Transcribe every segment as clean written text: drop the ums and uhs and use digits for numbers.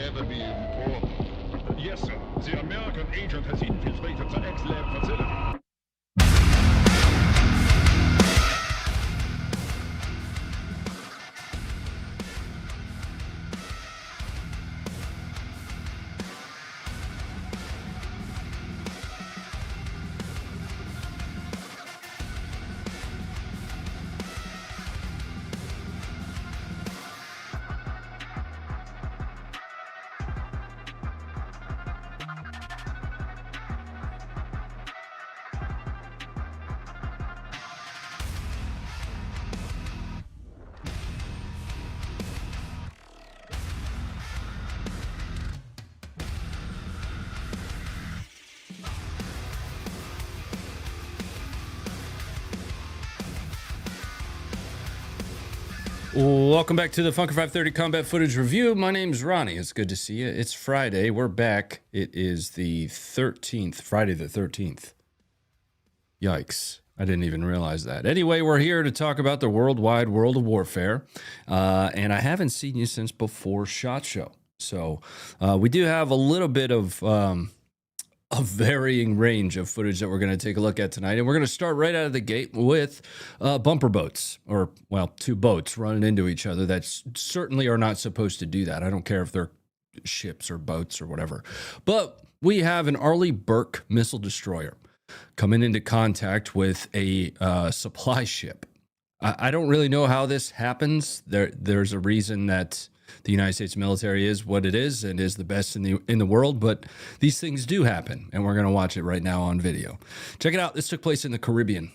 better be important. Yes, sir. The American agent has infiltrated the X-Lab facility. Welcome back to the Funker 530 Combat Footage Review. My name's Ronnie. It's good to see you. It's Friday. We're back. It is the 13th, Friday the 13th. Yikes. I didn't even realize that. Anyway, we're here to talk about the worldwide world of warfare. And I haven't seen you since before SHOT Show. So we do have a little bit of a varying range of footage that we're going to take a look at tonight. And we're going to start right out of the gate with bumper boats, or, well, two boats running into each other that certainly are not supposed to do that. I don't care if they're ships or boats or whatever. But we have an Arleigh Burke missile destroyer coming into contact with a supply ship. I don't really know how this happens. There's a reason that the United States military is what it is and is the best in the world, but these things do happen, and we're going to watch it right now on video. Check it out. This took place in the Caribbean.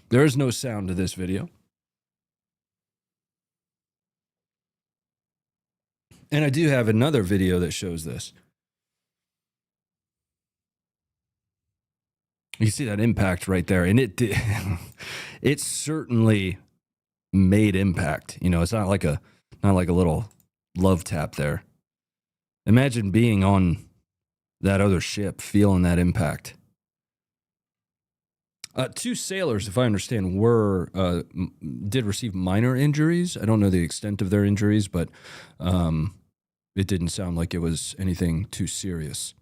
There is no sound to this video. And I do have another video that shows this. You see that impact right there, and it certainly made impact. You know, it's not like a little love tap there. Imagine being on that other ship, feeling that impact. Two sailors, if I understand, did receive minor injuries. I don't know the extent of their injuries, but it didn't sound like it was anything too serious.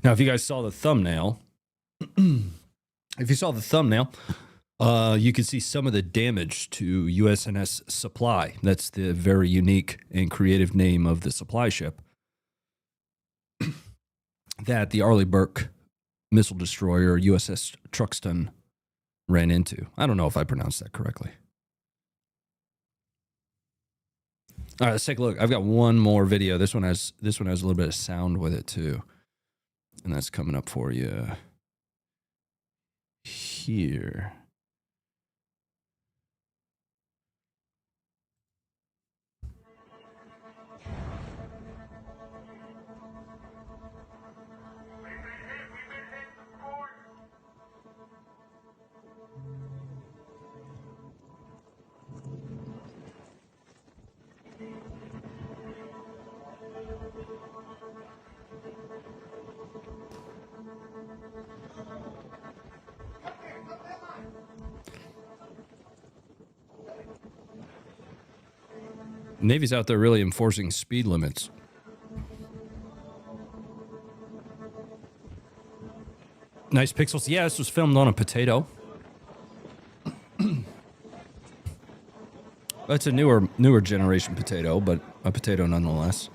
Now, if you guys saw the thumbnail, you can see some of the damage to USNS Supply. That's the very unique and creative name of the supply ship that the Arleigh Burke missile destroyer USS Truxtun ran into. I don't know if I pronounced that correctly. All right, let's take a look. I've got one more video. This one has a little bit of sound with it too. And that's coming up for you here. Navy's out there really enforcing speed limits. Nice pixels. Yeah, this was filmed on a potato. That's a newer generation potato, but a potato nonetheless.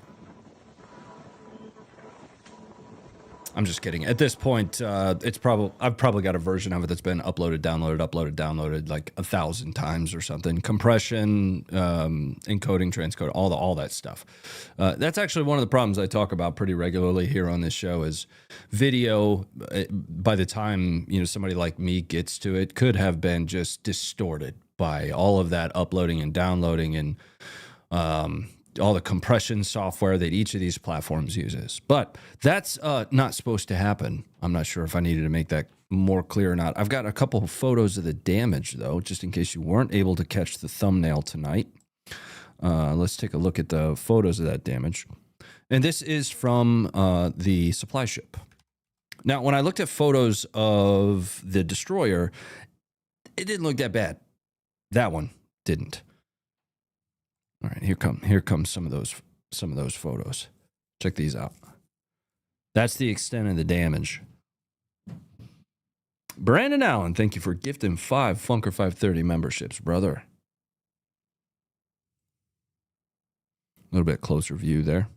I'm just kidding. At this point, I've probably got a version of it that's been uploaded, downloaded like 1,000 times or something. Compression, encoding, transcoding, all that stuff. That's actually one of the problems I talk about pretty regularly here on this show is video. By the time somebody like me gets to it, could have been just distorted by all of that uploading and downloading and all the compression software that each of these platforms uses. But that's not supposed to happen. I'm not sure if I needed to make that more clear or not. I've got a couple of photos of the damage, though, just in case you weren't able to catch the thumbnail tonight. Let's take a look at the photos of that damage. And this is from the supply ship. Now, when I looked at photos of the destroyer, it didn't look that bad. That one didn't. All right, here comes some of those photos. Check these out. That's the extent of the damage. Brandon Allen, thank you for gifting 5 Funker 530 memberships, brother. A little bit closer view there.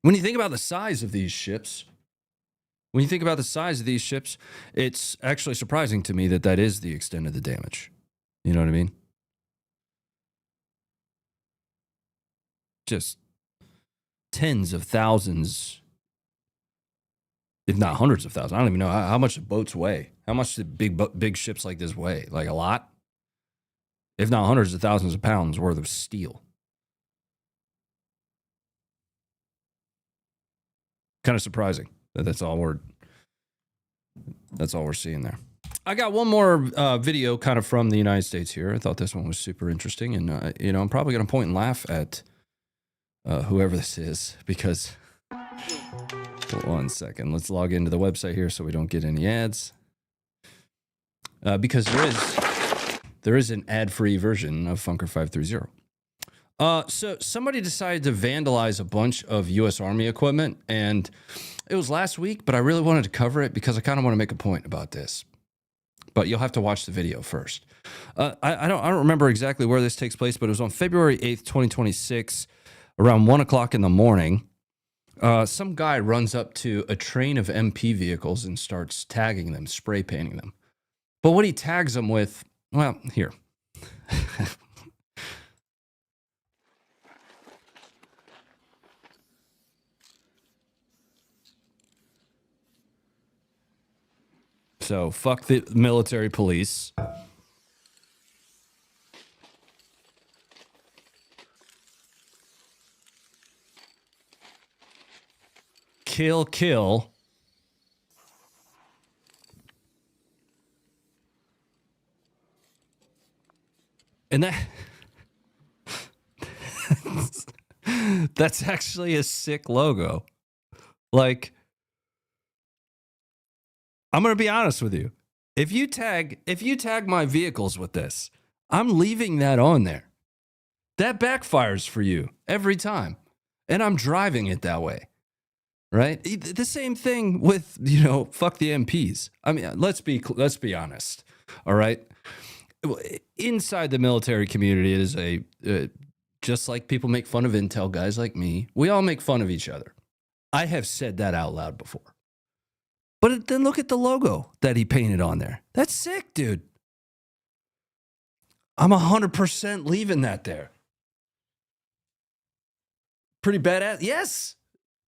When you think about the size of these ships, it's actually surprising to me that that is the extent of the damage. You know what I mean? Just tens of thousands, if not hundreds of thousands. I don't even know how much boats weigh. How much do big ships like this weigh? Like a lot? If not hundreds of thousands of pounds worth of steel. Kind of surprising that that's all we're seeing there. I got one more video kind of from the United States here. I thought this one was super interesting, and I'm probably going to point and laugh at whoever this is, because one second, let's log into the website here so we don't get any ads, because there is an ad-free version of Funker 530. So somebody decided to vandalize a bunch of U.S. Army equipment, and it was last week, but I really wanted to cover it because I kind of want to make a point about this. But you'll have to watch the video first. I don't remember exactly where this takes place, but it was on February 8th, 2026, around 1 o'clock in the morning. Some guy runs up to a train of MP vehicles and starts tagging them, spray painting them. But what he tags them with, well, here. So, fuck the military police. Kill, kill. And that's actually a sick logo. Like, I'm going to be honest with you. If you tag my vehicles with this, I'm leaving that on there. That backfires for you every time. And I'm driving it that way. Right? The same thing with, fuck the MPs. I mean, let's be honest. All right? Inside the military community, it is just like people make fun of intel guys like me. We all make fun of each other. I have said that out loud before. But then look at the logo that he painted on there. That's sick, dude. I'm 100% leaving that there. Pretty badass. Yes.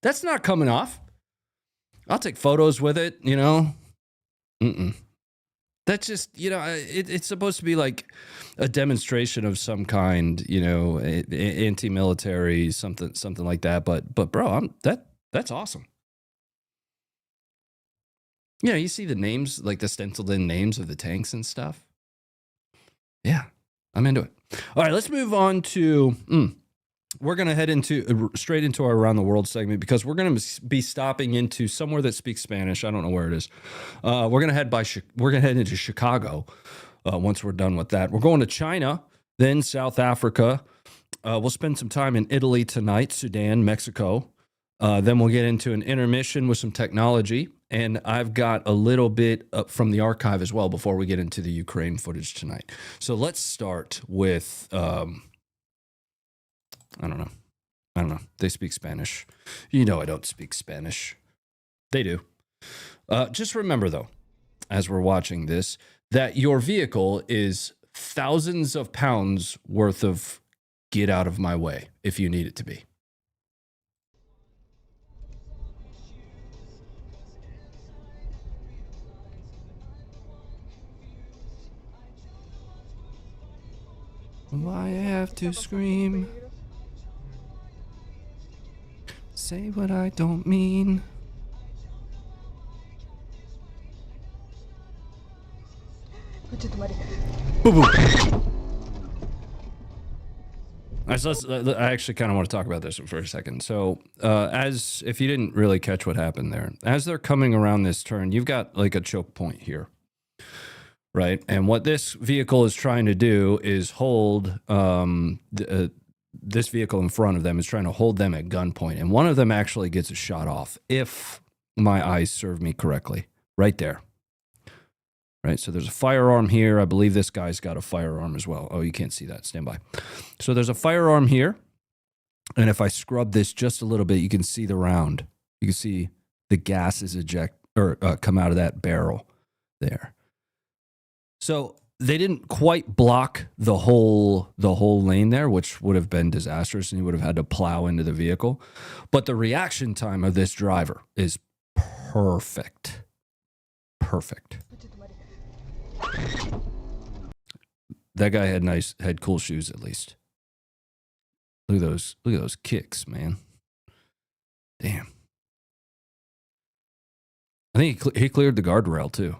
That's not coming off. I'll take photos with it, That's just, it's supposed to be like a demonstration of some kind, anti-military, something like that. But bro, that's awesome. You see the names, like the stenciled in names of the tanks and stuff. Yeah, I'm into it. All right, let's move on to, we're going to head straight into our Around the World segment, because we're going to be stopping into somewhere that speaks Spanish. I don't know where it is. We're going to head into Chicago once we're done with that. We're going to China, then South Africa. We'll spend some time in Italy tonight, Sudan, Mexico. Then we'll get into an intermission with some technology. And I've got a little bit from the archive as well before we get into the Ukraine footage tonight. So let's start with, I don't know. They speak Spanish. I don't speak Spanish. They do. Just remember, though, as we're watching this, that your vehicle is thousands of pounds worth of get out of my way if you need it to be. Why I have to scream? Say what I don't mean. Boo boo. I actually kind of want to talk about this for a second. So, as if you didn't really catch what happened there, as they're coming around this turn, you've got like a choke point here, right? And what this vehicle is trying to do is hold this vehicle in front of them is trying to hold them at gunpoint, and one of them actually gets a shot off, if my eyes serve me correctly, right there. Right, so there's a firearm here. I believe this guy's got a firearm as well. Oh, you can't see that. Stand by. So there's a firearm here. And if I scrub this just a little bit, you can see the round. You can see the gases come out of that barrel there. So they didn't quite block the whole lane there, which would have been disastrous, and he would have had to plow into the vehicle. But the reaction time of this driver is perfect. Perfect. That guy had cool shoes at least. Look at those kicks, man. Damn. I think he cleared the guardrail too.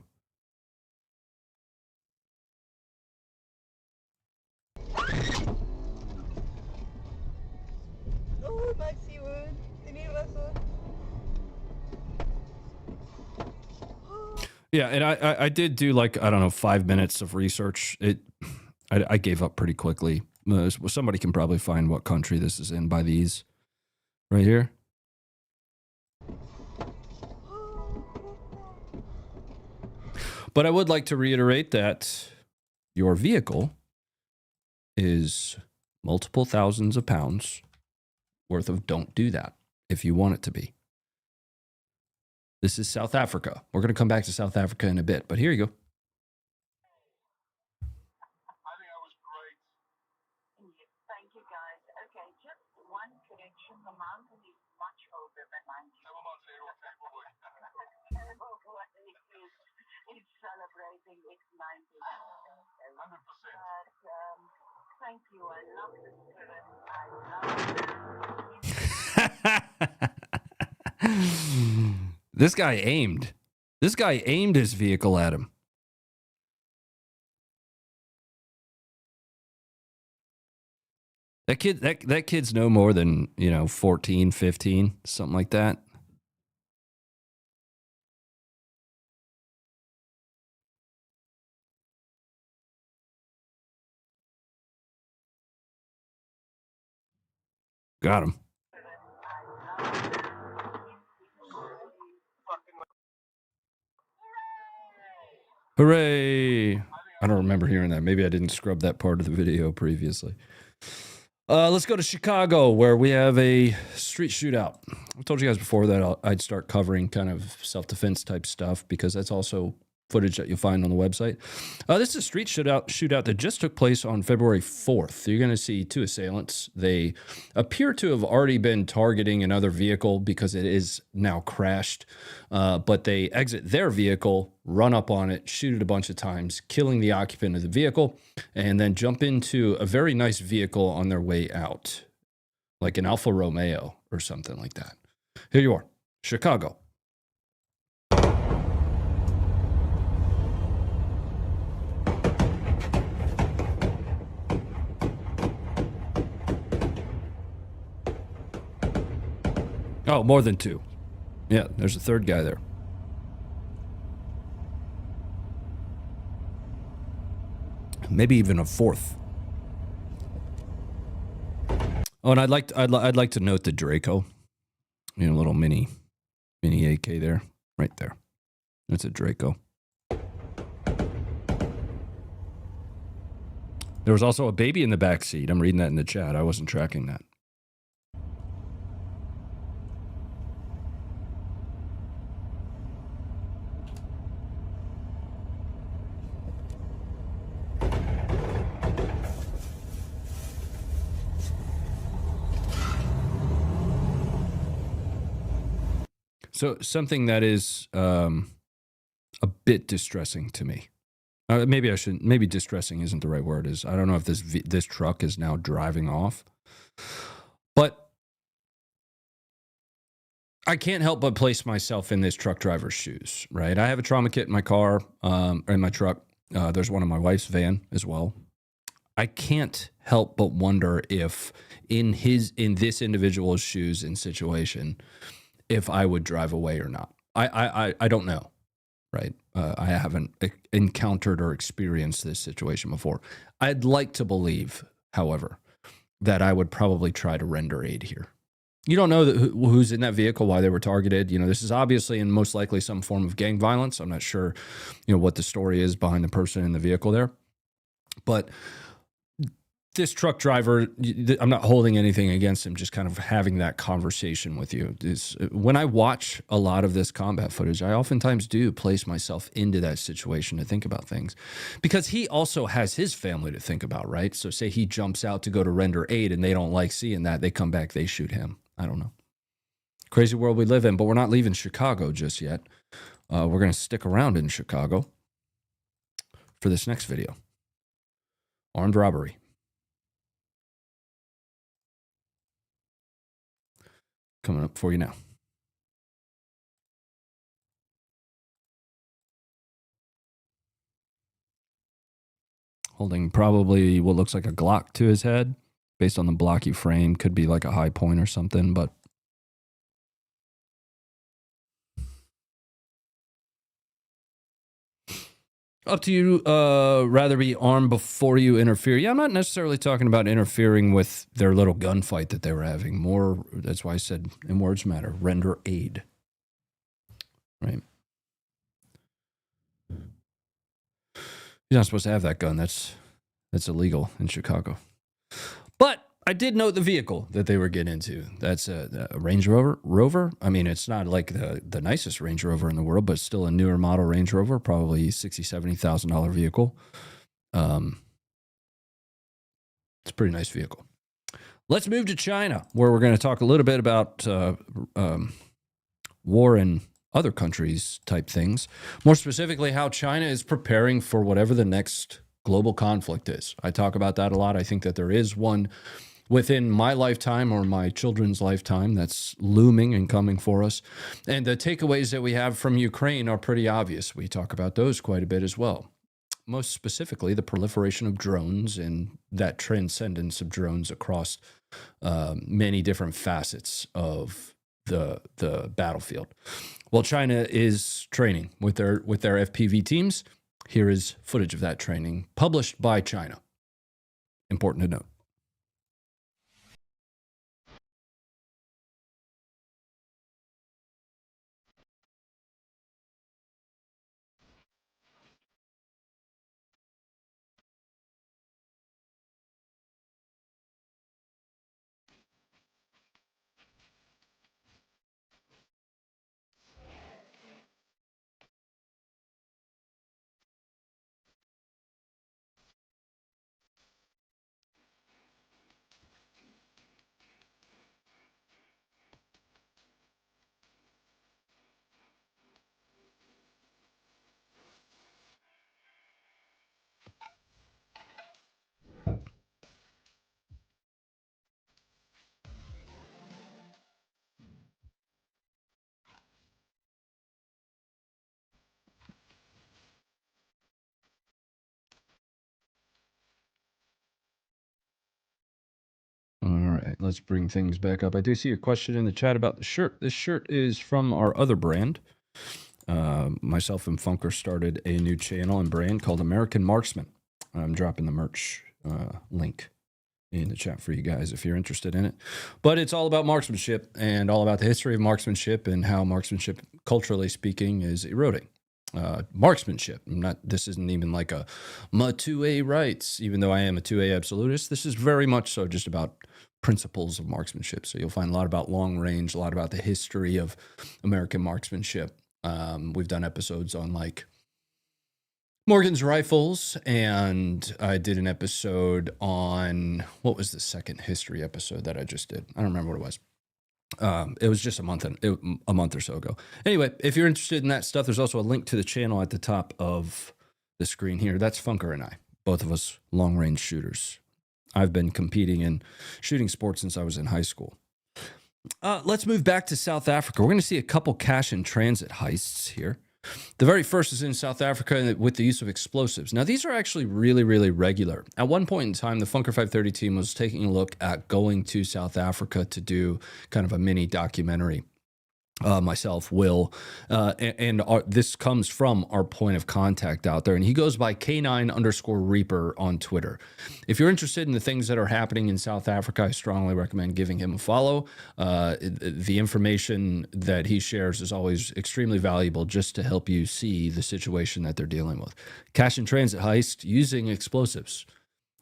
Oh, Maxi Wood. Ini masuk. Yeah, and I did do like, I don't know, 5 minutes of research. I gave up pretty quickly. Somebody can probably find what country this is in by these right here. But I would like to reiterate that your vehicle is multiple thousands of pounds worth of don't do that if you want it to be. This is South Africa. We're going to come back to South Africa in a bit, but here you go. I think that was great. Thank you, guys. Okay, just one correction. The mountain is much older than 90. Never mind, Zero. Table boy. It's celebrating its 90th. 100%. But thank you. I love the spirit. I love it. This guy aimed. This guy aimed his vehicle at him. That kid's no more than, 14, 15, something like that. Got him. Hooray! I don't remember hearing that. Maybe I didn't scrub that part of the video previously. Let's go to Chicago, where we have a street shootout. I told you guys before that I'd start covering kind of self-defense type stuff, because that's also footage that you'll find on the website. This is a street shootout that just took place on February 4th. You're going to see two assailants. They appear to have already been targeting another vehicle because it is now crashed. But they exit their vehicle, run up on it, shoot it a bunch of times, killing the occupant of the vehicle, and then jump into a very nice vehicle on their way out, like an Alfa Romeo or something like that. Here you are, Chicago. Oh, more than two. Yeah, there's a third guy there. Maybe even a fourth. Oh, and I'd like to note the Draco. A little mini AK there, right there. That's a Draco. There was also a baby in the back seat. I'm reading that in the chat. I wasn't tracking that. So something that is a bit distressing to me. Maybe distressing isn't the right word. I don't know if this truck is now driving off, but I can't help but place myself in this truck driver's shoes, right? I have a trauma kit in my car, in my truck. There's one in my wife's van as well. I can't help but wonder if in this individual's shoes and situation, if I would drive away or not. I don't know, right? I haven't encountered or experienced this situation before. I'd like to believe, however, that I would probably try to render aid here. You don't know who's in that vehicle, why they were targeted. You know, this is obviously and most likely some form of gang violence. I'm not sure, what the story is behind the person in the vehicle there. But this truck driver, I'm not holding anything against him, just kind of having that conversation with you. When I watch a lot of this combat footage, I oftentimes do place myself into that situation to think about things, because he also has his family to think about, right? So say he jumps out to go to render aid and they don't like seeing that, they come back, they shoot him. I don't know. Crazy world we live in, but we're not leaving Chicago just yet. We're going to stick around in Chicago for this next video. Armed robbery. Coming up for you now. Holding probably what looks like a Glock to his head, based on the blocky frame. Could be like a high point or something, but up to you. Rather be armed before you interfere. Yeah, I'm not necessarily talking about interfering with their little gunfight that they were having. More, that's why I said, in words matter, render aid. Right? You're not supposed to have that gun. That's illegal in Chicago. But I did note the vehicle that they were getting into. That's a Range Rover. I mean, it's not like the nicest Range Rover in the world, but it's still a newer model Range Rover, probably $60,000, $70,000 vehicle. It's a pretty nice vehicle. Let's move to China, where we're going to talk a little bit about war in other countries type things. More specifically, how China is preparing for whatever the next global conflict is. I talk about that a lot. I think that there is one within my lifetime or my children's lifetime that's looming and coming for us. And the takeaways that we have from Ukraine are pretty obvious. We talk about those quite a bit as well. Most specifically, the proliferation of drones and that transcendence of drones across many different facets of the battlefield. Well, China is training with their FPV teams. Here is footage of that training published by China. Important to note. All right, let's bring things back up. I do see a question in the chat about the shirt. This shirt is from our other brand. Myself and Funker started a new channel and brand called American Marksman. I'm dropping the merch link in the chat for you guys if you're interested in it. But it's all about marksmanship and all about the history of marksmanship and how marksmanship, culturally speaking, is eroding. Marksmanship. This isn't even like my 2A rights, even though I am a 2A absolutist. This is very much so just about principles of marksmanship. So you'll find a lot about long range, a lot about the history of American marksmanship. We've done episodes on like Morgan's rifles, and I did an episode on, what was the second history episode that I just did? I don't remember what it was. It was just a month or so ago. Anyway, if you're interested in that stuff, there's also a link to the channel at the top of the screen here. That's Funker and I, both of us long range shooters. I've been competing in shooting sports since I was in high school. Let's move back to South Africa. We're going to see a couple cash in transit heists here. The very first is in South Africa with the use of explosives. Now, these are actually really, really regular. At one point in time, the Funker 530 team was taking a look at going to South Africa to do kind of a mini documentary. Myself, Will, and this comes from our point of contact out there, and he goes by K9_Reaper on Twitter. If you're interested in the things that are happening in South Africa, I strongly recommend giving him a follow. The information that he shares is always extremely valuable just to help you see the situation that they're dealing with. Cash and transit heist using explosives.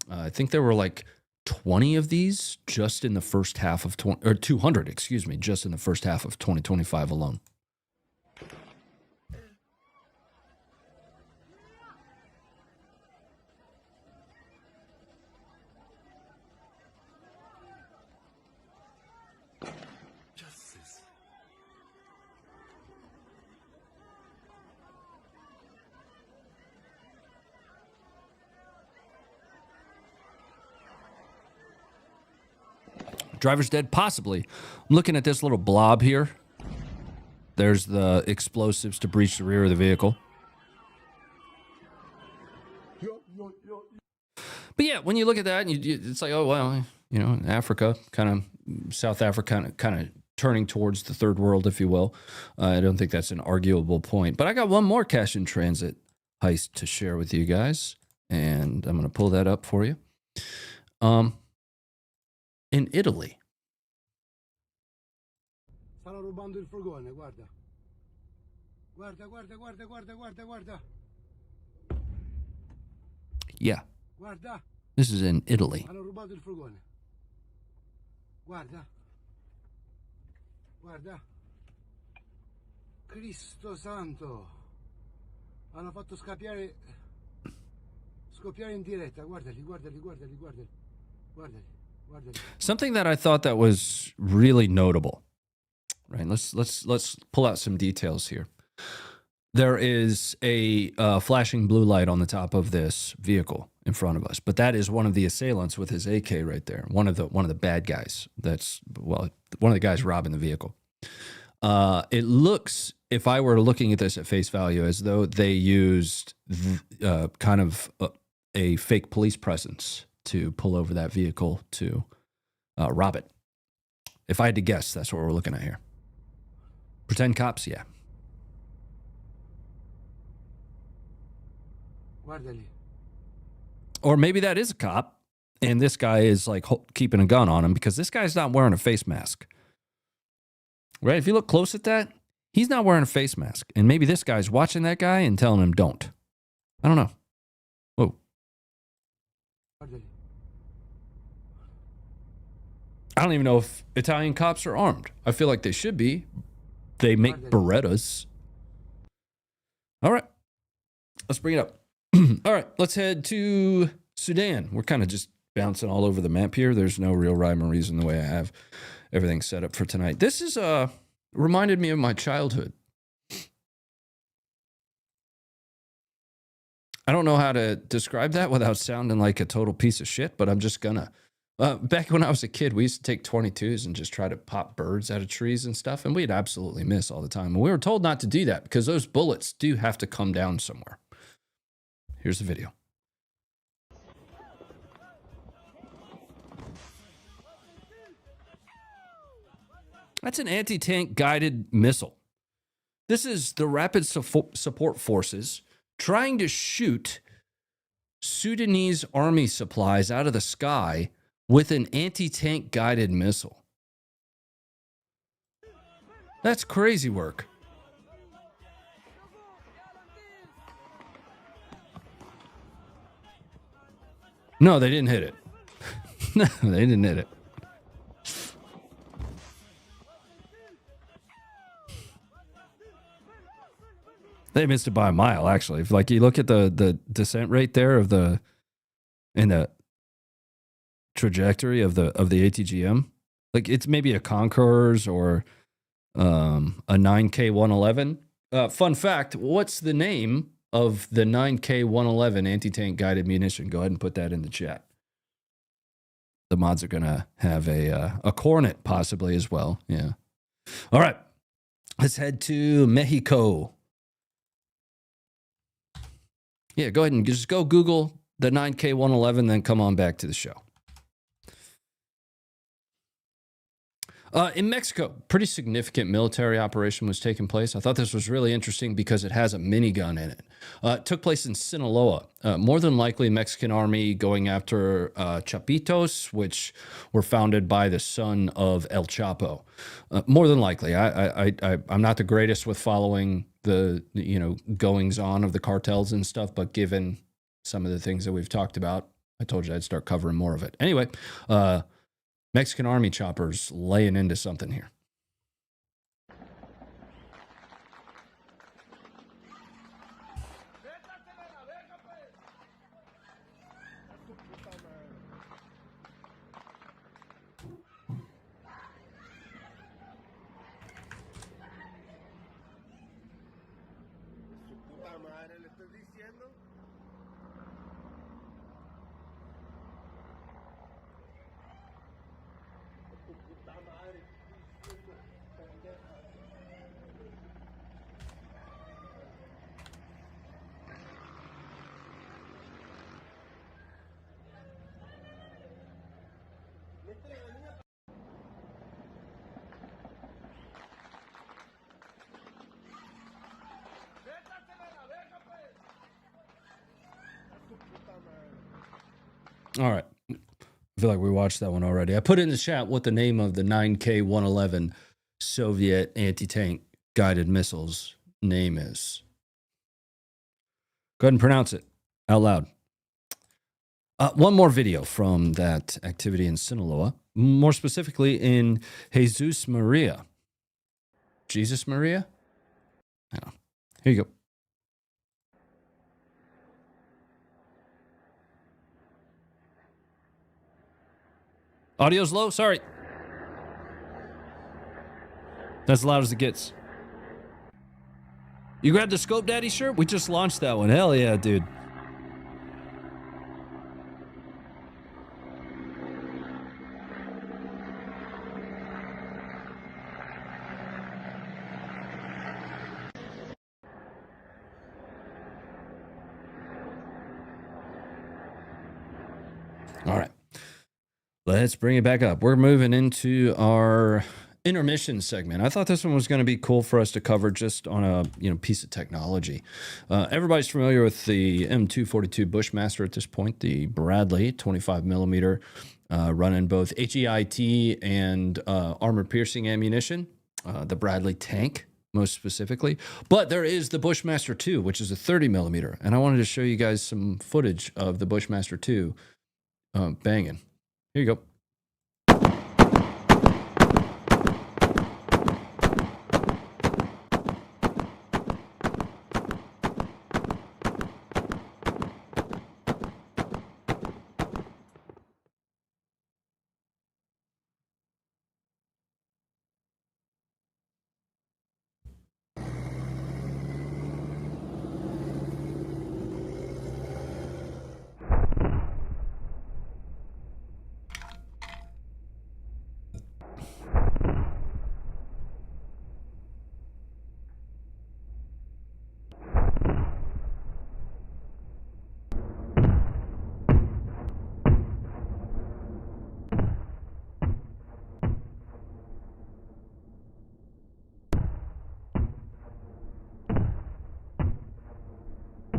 I think there were like 20 of these just in the first half of 200, excuse me, just in the first half of 2025 alone. Justice. Driver's dead? Possibly. I'm looking at this little blob here. There's the explosives to breach the rear of the vehicle. But yeah, when you look at that, and it's like, oh, well, you know, Africa, kind of South Africa, kind of turning towards the third world, if you will. I don't think that's an arguable point. But I got one more cash in transit heist to share with you guys, and I'm going to pull that up for you. In Italy. Stanno rubando il furgone, guarda. Guarda, guarda, guarda, guarda, guarda, guarda. Yeah. Guarda. This is in Italy. Hanno rubato il furgone. Guarda. Guarda. Cristo santo. Hanno fatto scoppiare in diretta. Guardali, guardali, guardali, guardali. Guardali. Something that I thought that was really notable, right? Let's pull out some details here. There is a flashing blue light on the top of this vehicle in front of us, but that is one of the assailants with his AK right there. One of the bad guys. That's, well, one of the guys robbing the vehicle. It looks, if I were looking at this at face value, as though they used kind of a fake police presence to pull over that vehicle to rob it. If I had to guess, that's what we're looking at here. Pretend cops, yeah. Guardali. Or maybe that is a cop, and this guy is like keeping a gun on him because this guy's not wearing a face mask. Right? If you look close at that, he's not wearing a face mask. And maybe this guy's watching that guy and telling him don't. I don't know. Whoa. Guardali. I don't even know if Italian cops are armed. I feel like they should be. They make Berettas. All right. Let's bring it up. All right. Let's head to Sudan. We're kind of just bouncing all over the map here. There's no real rhyme or reason the way I have everything set up for tonight. This is reminded me of my childhood. I don't know how to describe that without sounding like a total piece of shit, but I'm just gonna. Back when I was a kid, we used to take 22s and just try to pop birds out of trees and stuff, and we'd absolutely miss all the time. And we were told not to do that because those bullets do have to come down somewhere. Here's the video. That's an anti-tank guided missile. This is the Rapid Support Forces trying to shoot Sudanese army supplies out of the sky with an anti-tank guided missile. That's crazy work. No, they didn't hit it. No, they didn't hit it. They missed it by a mile, actually. If, like, you look at the descent rate there of the trajectory of the ATGM, like it's maybe a Concours or a 9K111. Fun fact: what's the name of the 9K111 anti-tank guided munition? Go ahead and put that in the chat. The mods are gonna have a Cornet possibly as well. Yeah. All right, let's head to Mexico. Yeah, go ahead and just go Google the 9K111, then come on back to the show. In Mexico, pretty significant military operation was taking place. I thought this was really interesting because it has a minigun in it. It took place in Sinaloa. More than likely, Mexican army going after Chapitos, which were founded by the son of El Chapo. More than likely, I'm not the greatest with following the goings on of the cartels and stuff, but given some of the things that we've talked about, I told you I'd start covering more of it. Anyway, Mexican army choppers laying into something here. Su puta madre, le estoy diciendo. Tu puta madre, diciendo, pendeja. Métele la niña. Métasela a la verga, pues. Tu puta madre. All right. I feel like we watched that one already. I put in the chat what the name of the 9K111 Soviet anti-tank guided missiles name is. Go ahead and pronounce it out loud. One more video from that activity in Sinaloa, more specifically in Jesus Maria. Jesus Maria? I don't know. Here you go. Audio's low? Sorry. That's as loud as it gets. You grabbed the Scope Daddy shirt? We just launched that one. Hell yeah, dude. All right. Let's bring it back up. We're moving into our intermission segment. I thought this one was going to be cool for us to cover just on a piece of technology. Everybody's familiar with the M242 Bushmaster at this point, the Bradley 25 millimeter, running both HEIT and armor-piercing ammunition. The Bradley tank, most specifically. But there is the Bushmaster 2, which is a 30 millimeter, and I wanted to show you guys some footage of the Bushmaster 2 banging. Here you go.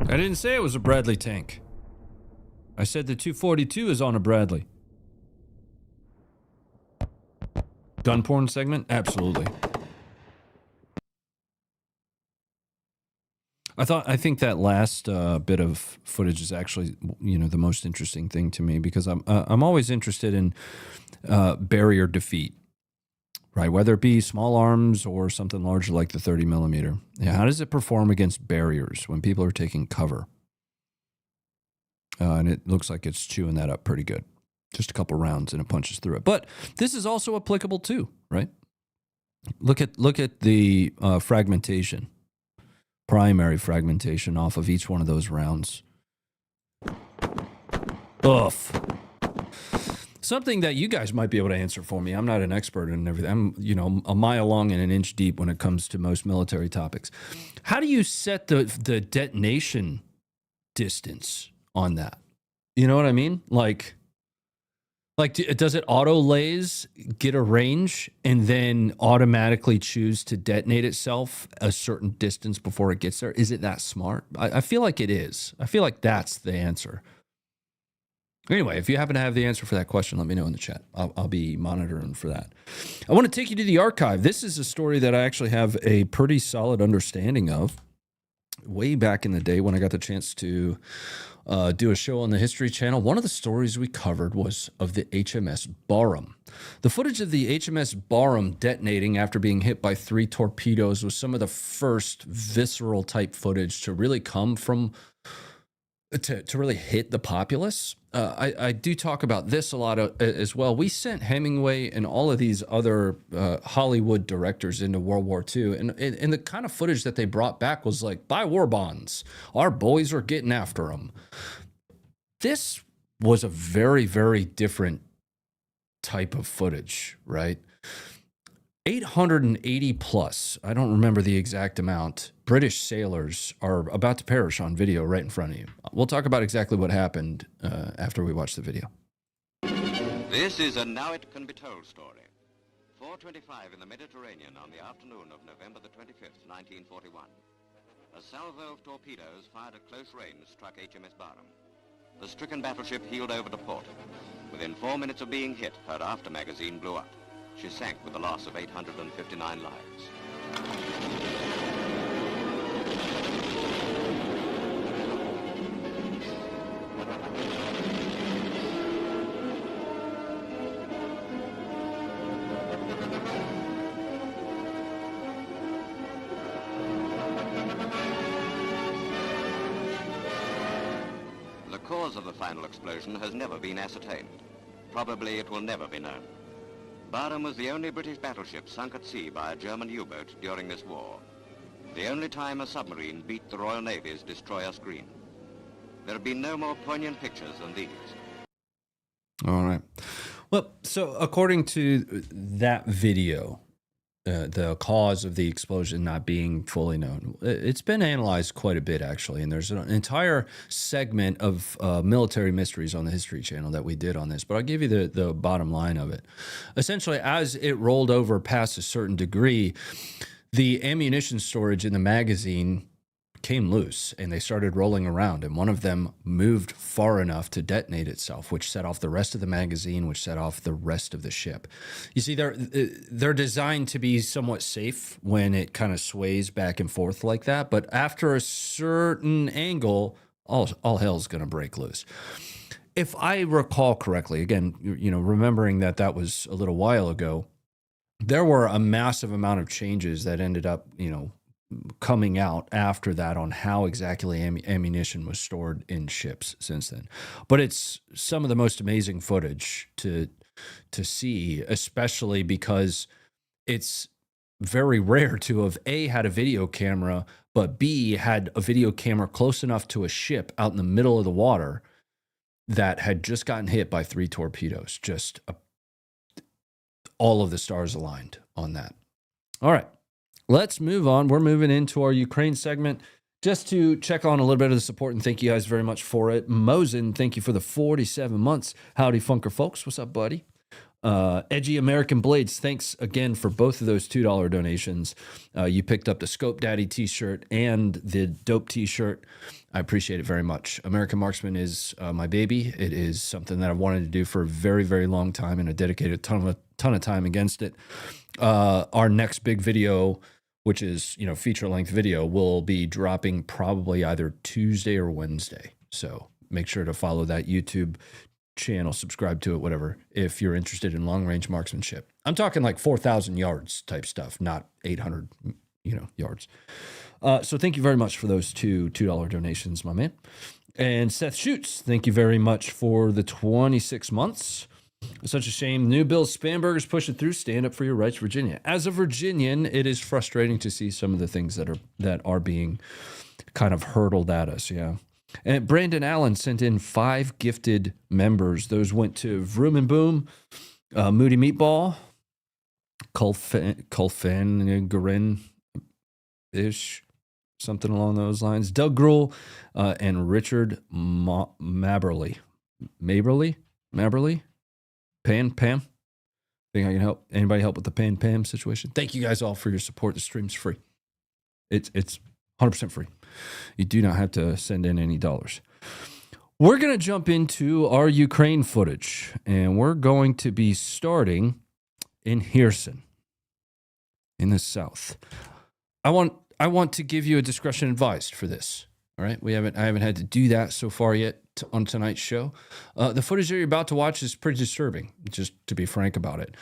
I didn't say it was a Bradley tank. I said the 242 is on a Bradley. Gun porn segment? Absolutely. I think that last bit of footage is actually, the most interesting thing to me, because I'm always interested in barrier defeat, right? Whether it be small arms or something larger like the 30 millimeter. Yeah, how does it perform against barriers when people are taking cover? And it looks like it's chewing that up pretty good. Just a couple rounds and it punches through it. But this is also applicable too, right? Look at the fragmentation, primary fragmentation off of each one of those rounds. Oof. Something that you guys might be able to answer for me. I'm not an expert in everything. I'm, a mile long and an inch deep when it comes to most military topics. How do you set the detonation distance on that. You know what I mean? Like, does it auto lays, get a range, and then automatically choose to detonate itself a certain distance before it gets there? Is it that smart? I feel like it is. I feel like that's the answer. Anyway, if you happen to have the answer for that question, let me know in the chat. I'll be monitoring for that. I want to take you to the archive. This is a story that I actually have a pretty solid understanding of. Way back in the day when I got the chance to do a show on the History Channel, one of the stories we covered was of the HMS Barham. The footage of the HMS Barham detonating after being hit by 3 torpedoes was some of the first visceral type footage to really come from, to really hit the populace. I do talk about this a lot as well. We sent Hemingway and all of these other Hollywood directors into World War II. And the kind of footage that they brought back was like, buy war bonds. Our boys are getting after them. This was a very, very different type of footage, right? 880 plus, I don't remember the exact amount, British sailors are about to perish on video right in front of you. We'll talk about exactly what happened after we watch the video. This is a now it can be told story. 4:25 in the Mediterranean on the afternoon of November the 25th, 1941. A salvo of torpedoes fired at close range struck HMS Barham. The stricken battleship heeled over to port. Within 4 minutes of being hit, her after magazine blew up. She sank with a loss of 859 lives. The cause of the final explosion has never been ascertained. Probably it will never be known. Barham was the only British battleship sunk at sea by a German U-boat during this war. The only time a submarine beat the Royal Navy's destroyer screen. There have been no more poignant pictures than these. All right. Well, so according to that video, the cause of the explosion not being fully known, it's been analyzed quite a bit, actually. And there's an entire segment of military mysteries on the History Channel that we did on this. But I'll give you the bottom line of it. Essentially, as it rolled over past a certain degree, the ammunition storage in the magazine came loose and they started rolling around, and one of them moved far enough to detonate itself, which set off the rest of the magazine, which set off the rest of the ship. You see, they're designed to be somewhat safe when it kind of sways back and forth like that, but after a certain angle, all hell's going to break loose. If I recall correctly, again, you know, remembering that was a little while ago, there were a massive amount of changes that ended up, you know, coming out after that on how exactly ammunition was stored in ships since then. But it's some of the most amazing footage to see, especially because it's very rare to have A, had a video camera, but B, had a video camera close enough to a ship out in the middle of the water that had just gotten hit by 3 torpedoes. Just all of the stars aligned on that. All right. Let's move on. We're moving into our Ukraine segment just to check on a little bit of the support, and thank you guys very much for it. Mosen, thank you for the 47 months. Howdy, Funker folks. What's up, buddy? Edgy American Blades, thanks again for both of those $2 donations. You picked up the Scope Daddy t-shirt and the Dope t-shirt. I appreciate it very much. American Marksman is my baby. It is something that I've wanted to do for a very, very long time, and I dedicated a ton of time against it. Our next big video, which is, you know, feature-length video, will be dropping probably either Tuesday or Wednesday. So make sure to follow that YouTube channel, subscribe to it, whatever, if you're interested in long-range marksmanship. I'm talking like 4,000 yards type stuff, not 800, yards. So thank you very much for those $2 donations, my man. And Seth Shoots, thank you very much for the 26 months. It's such a shame. New Bill Spanberger's pushing through. Stand up for your rights, Virginia. As a Virginian, it is frustrating to see some of the things that are being kind of hurtled at us. Yeah. And Brandon Allen sent in 5 gifted members. Those went to Vroom and Boom, Moody Meatball, Kulfan Garin Ish, something along those lines. Doug Gruhl and Richard Maberly. Pam. Think I can help? Anybody help with the Pam situation? Thank you guys all for your support. The stream's free. It's 100% free. You do not have to send in any dollars. We're going to jump into our Ukraine footage, and we're going to be starting in Kherson in the south. I want to give you a discretion advised for this. All right, I haven't had to do that so far yet on tonight's show. The footage that you're about to watch is pretty disturbing, just to be frank about it.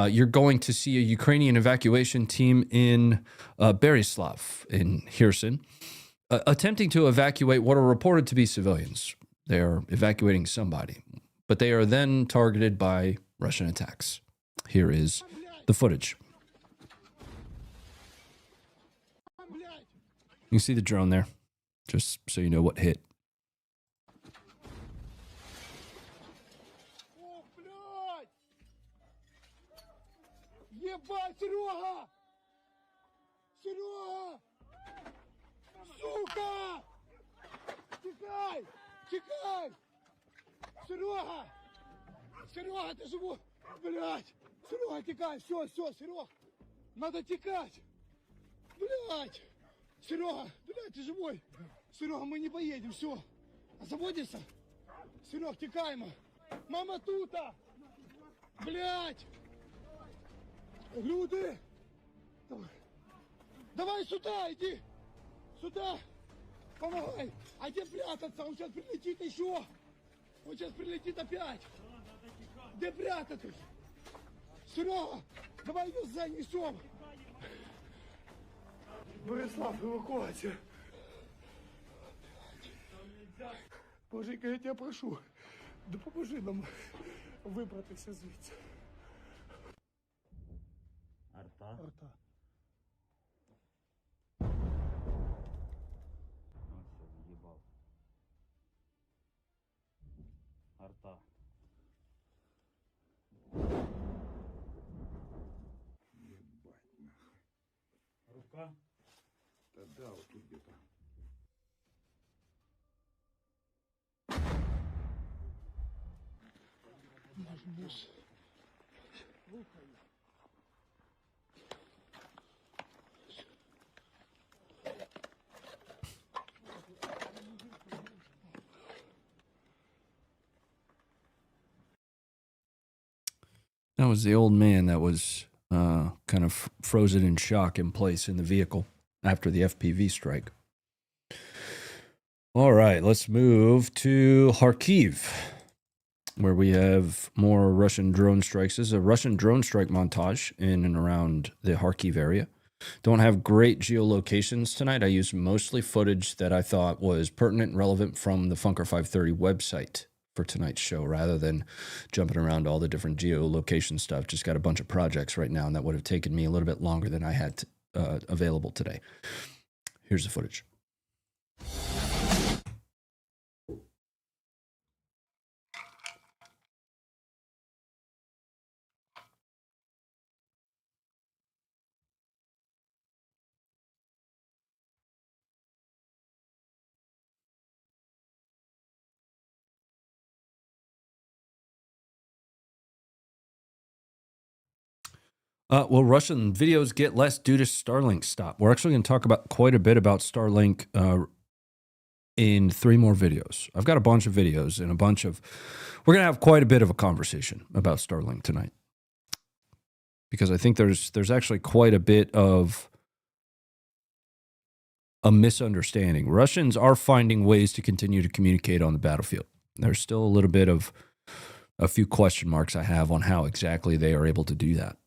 You're going to see a Ukrainian evacuation team in Berislav in Kherson attempting to evacuate what are reported to be civilians. They are evacuating somebody, but they are then targeted by Russian attacks. Here is the footage. You can see the drone there, just so you know what hit. Ебать, Серега! Серега! Сука! Тикай! Тикай! Серега! Серега, ты живой! Блядь! Серега, тикай! Все, Серега! Надо текать! Блядь! Серега! Блядь, ты живой! Серега, мы не поедем, все! Заводится? Серег, текаем! Мама тута! Блядь! Люди! Давай сюда, иди! Сюда! Помогай! А где прятаться? Он сейчас прилетит еще! Он сейчас прилетит опять! Где прятаться? Серега! Давай ее занесем! Борислав, эвакуация! Боженька, я тебя прошу, допоможи нам вибратися звідси. Арта. Все, въебал. Арта. Ебать нахуй. Рука. Да, вот тут где-то. Нажмусь. That was the old man that was kind of frozen in shock in place in the vehicle after the FPV strike. All right, let's move to Kharkiv, where we have more Russian drone strikes. This is a Russian drone strike montage in and around the Kharkiv area. Don't have great geolocations tonight. I used mostly footage that I thought was pertinent and relevant from the Funker 530 website for tonight's show, rather than jumping around all the different geolocation stuff. Just got a bunch of projects right now, and that would have taken me a little bit longer than I had available today. Here's the footage. Well, Russian videos get less due to Starlink stop. We're actually going to talk about quite a bit about Starlink in 3 more videos. I've got a bunch of videos and we're going to have quite a bit of a conversation about Starlink tonight, because I think there's actually quite a bit of a misunderstanding. Russians are finding ways to continue to communicate on the battlefield. There's still a little bit of a few question marks I have on how exactly they are able to do that.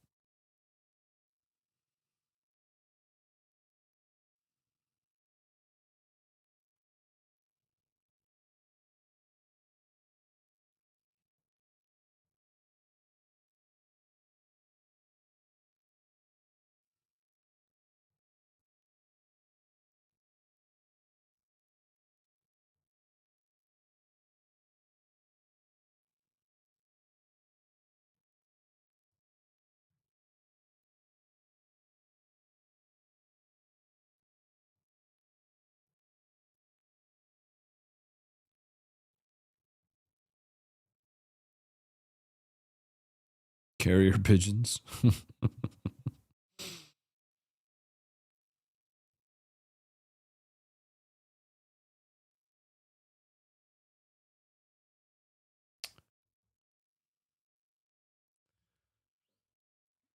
Carrier pigeons.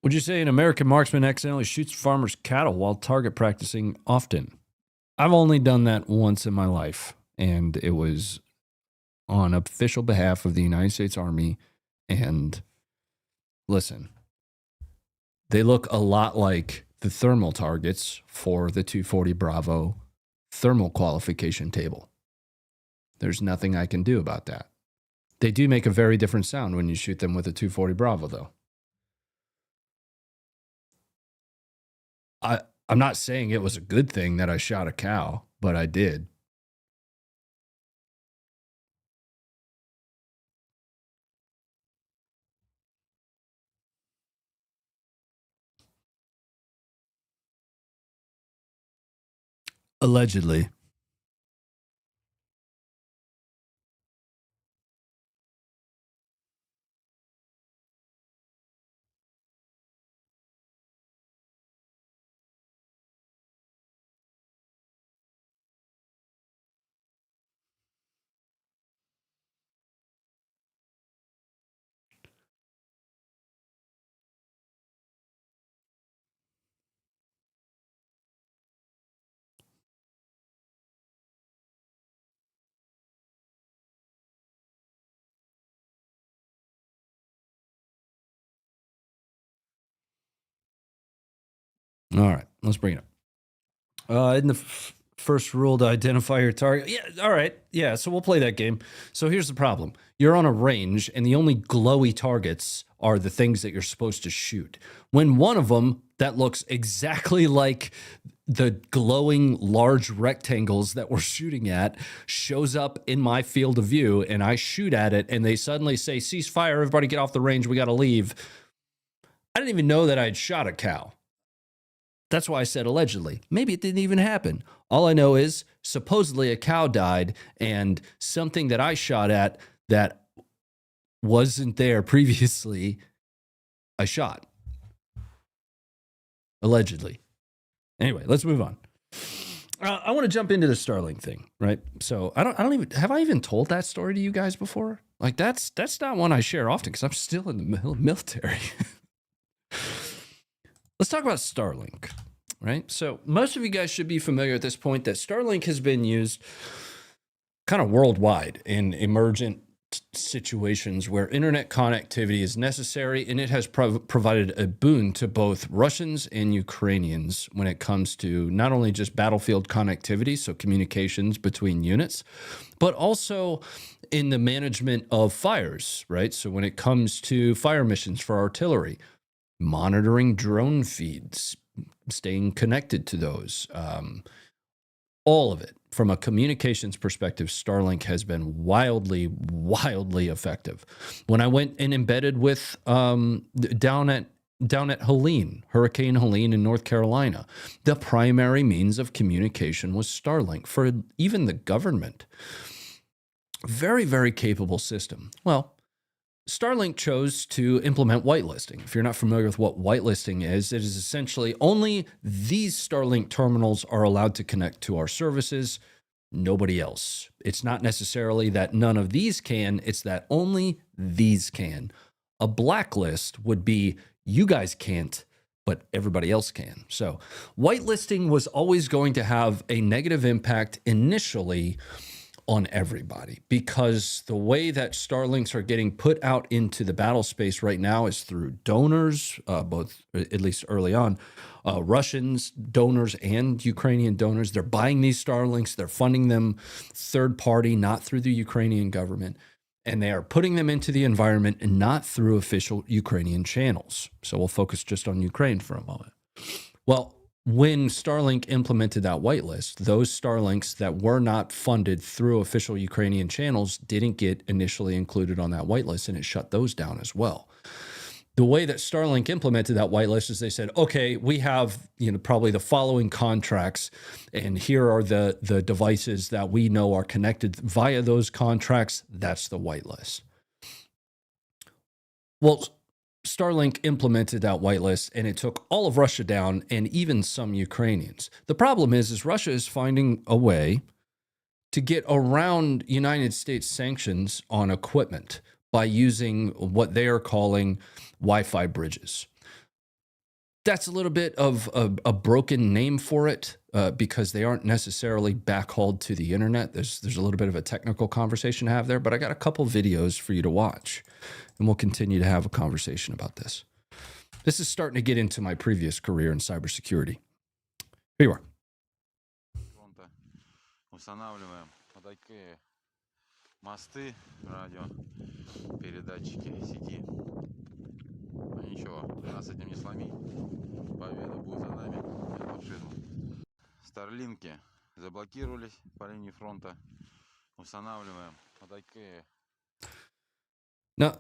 Would you say an American marksman accidentally shoots farmers' cattle while target practicing often? I've only done that once in my life, and it was on official behalf of the United States Army. And listen, they look a lot like the thermal targets for the 240 Bravo thermal qualification table. There's nothing I can do about that. They do make a very different sound when you shoot them with a 240 Bravo, though. I'm not saying it was a good thing that I shot a cow, but I did. Allegedly. All right, let's bring it up. In the first rule to identify your target. Yeah, all right. Yeah, so we'll play that game. So here's the problem. You're on a range, and the only glowy targets are the things that you're supposed to shoot. When one of them that looks exactly like the glowing large rectangles that we're shooting at shows up in my field of view, and I shoot at it, and they suddenly say, cease fire, everybody get off the range, we got to leave. I didn't even know that I'd shot a cow. That's why I said allegedly. Maybe it didn't even happen. All I know is supposedly a cow died, and something that I shot at that wasn't there previously, I shot. Allegedly. Anyway, let's move on. I want to jump into the Starlink thing, right? So I don't even, have I even told that story to you guys before? Like that's not one I share often because I'm still in the military. Let's talk about Starlink, right? So most of you guys should be familiar at this point that Starlink has been used kind of worldwide in emergent situations where internet connectivity is necessary, and it has provided a boon to both Russians and Ukrainians when it comes to not only just battlefield connectivity, so communications between units, but also in the management of fires, right? So when it comes to fire missions for artillery, monitoring drone feeds, staying connected to those, all of it. From a communications perspective, Starlink has been wildly effective. When I went and embedded with down at Helene, Hurricane Helene in North Carolina, the primary means of communication was Starlink for even the government. Very, very capable system. Well, Starlink chose to implement whitelisting. If you're not familiar with what whitelisting is, it is essentially only these Starlink terminals are allowed to connect to our services, nobody else. It's not necessarily that none of these can, it's that only these can. A blacklist would be you guys can't, but everybody else can. So whitelisting was always going to have a negative impact initially on everybody, because the way that Starlinks are getting put out into the battle space right now is through donors, both, at least early on, Russians donors and Ukrainian donors. They're buying these Starlinks, they're funding them third party, not through the Ukrainian government, and they are putting them into the environment and not through official Ukrainian channels. So we'll focus just on Ukraine for a moment. Well, when Starlink implemented that whitelist, those Starlinks that were not funded through official Ukrainian channels didn't get initially included on that whitelist, and it shut those down as well. The way that Starlink implemented that whitelist is they said, okay, we have probably the following contracts, and here are the devices that we know are connected via those contracts. That's the whitelist. Well, Starlink implemented that whitelist, and it took all of Russia down and even some Ukrainians. The problem is Russia is finding a way to get around United States sanctions on equipment by using what they are calling Wi-Fi bridges. That's a little bit of a broken name for it because they aren't necessarily backhauled to the internet. There's a little bit of a technical conversation to have there, but I got a couple videos for you to watch, and we'll continue to have a conversation about this. This is starting to get into my previous career in cybersecurity. Here you are. Фронта устанавливаем вот такие мосты, радио, передатчики сети. Но ничего, нас этим не сломить. Победа будет за нами, нет фашизма. Старлинки заблокировались по линии фронта. Устанавливаем вот такие. Now,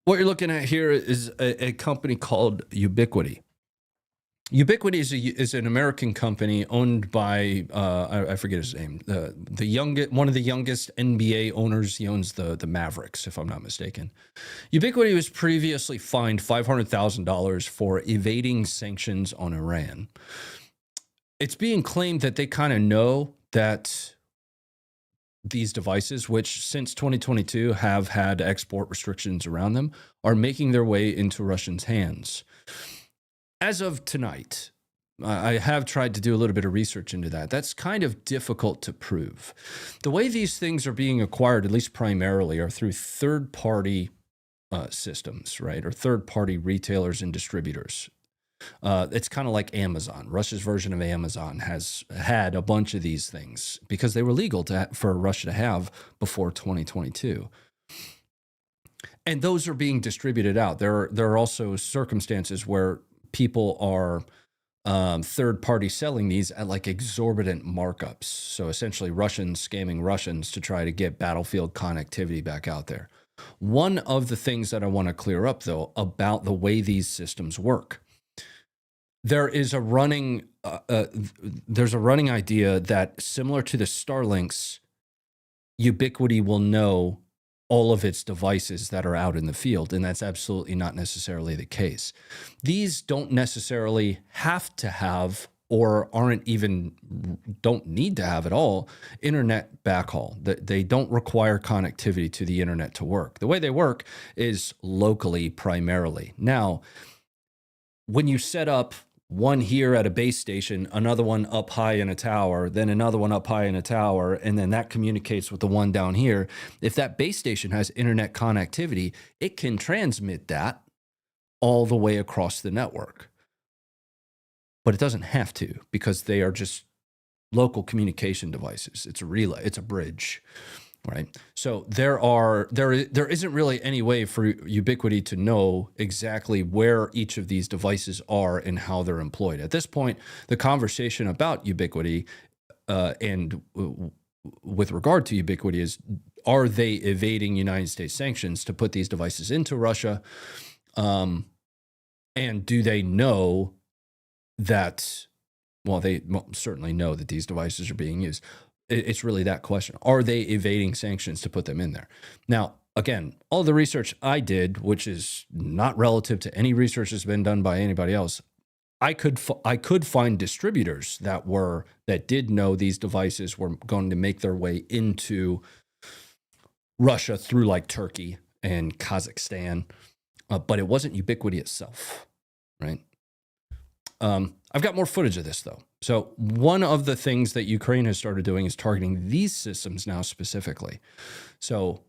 what you're looking at here is a company called Ubiquiti. Ubiquiti is an American company owned by I forget his name. One of the youngest NBA owners. He owns the Mavericks, if I'm not mistaken. Ubiquiti was previously fined $500,000 for evading sanctions on Iran. It's being claimed that they kind of know that these devices, which since 2022 have had export restrictions around them, are making their way into Russians' hands. As of tonight, I have tried to do a little bit of research into that. That's kind of difficult to prove. The way these things are being acquired, at least primarily, are through third-party systems, right? Or third-party retailers and distributors. It's kind of like Amazon. Russia's version of Amazon has had a bunch of these things because they were legal for Russia to have before 2022. And those are being distributed out. There are also circumstances where people are third-party selling these at like exorbitant markups. So essentially Russians scamming Russians to try to get battlefield connectivity back out there. One of the things that I want to clear up, though, about the way these systems work, there is a running idea that similar to the Starlinks, Ubiquiti will know all of its devices that are out in the field, and that's absolutely not necessarily the case. These don't necessarily have to have, or don't need to have at all, internet backhaul. They don't require connectivity to the internet to work. The way they work is locally primarily. Now, when you set up one here at a base station, another one up high in a tower, then another one up high in a tower, and then that communicates with the one down here. If that base station has internet connectivity, it can transmit that all the way across the network. But it doesn't have to, because they are just local communication devices. It's a relay, it's a bridge, right? So there isn't really any way for Ubiquiti to know exactly where each of these devices are and how they're employed. At this point, the conversation about Ubiquiti and with regard to Ubiquiti is, are they evading United States sanctions to put these devices into Russia? And do they know that, well, they certainly know that these devices are being used. It's really that question. Are they evading sanctions to put them in there? Now, again, all the research I did, which is not relative to any research that's been done by anybody else, I could find distributors that did know these devices were going to make their way into Russia through like Turkey and Kazakhstan, but it wasn't Ubiquiti itself, right? I've got more footage of this, though. So one of the things that Ukraine has started doing is targeting these systems now specifically. So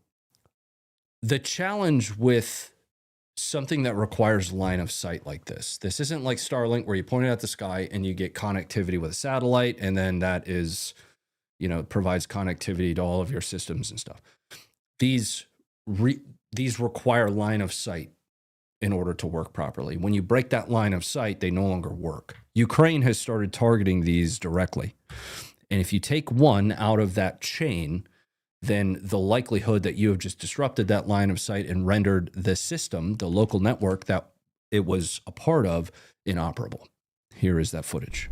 the challenge with something that requires line of sight like this isn't like Starlink where you point it at the sky and you get connectivity with a satellite, and then that is, provides connectivity to all of your systems and stuff. These require line of sight in order to work properly. When you break that line of sight, they no longer work. Ukraine has started targeting these directly. And if you take one out of that chain, then the likelihood that you have just disrupted that line of sight and rendered the system, the local network that it was a part of, inoperable. Here is that footage.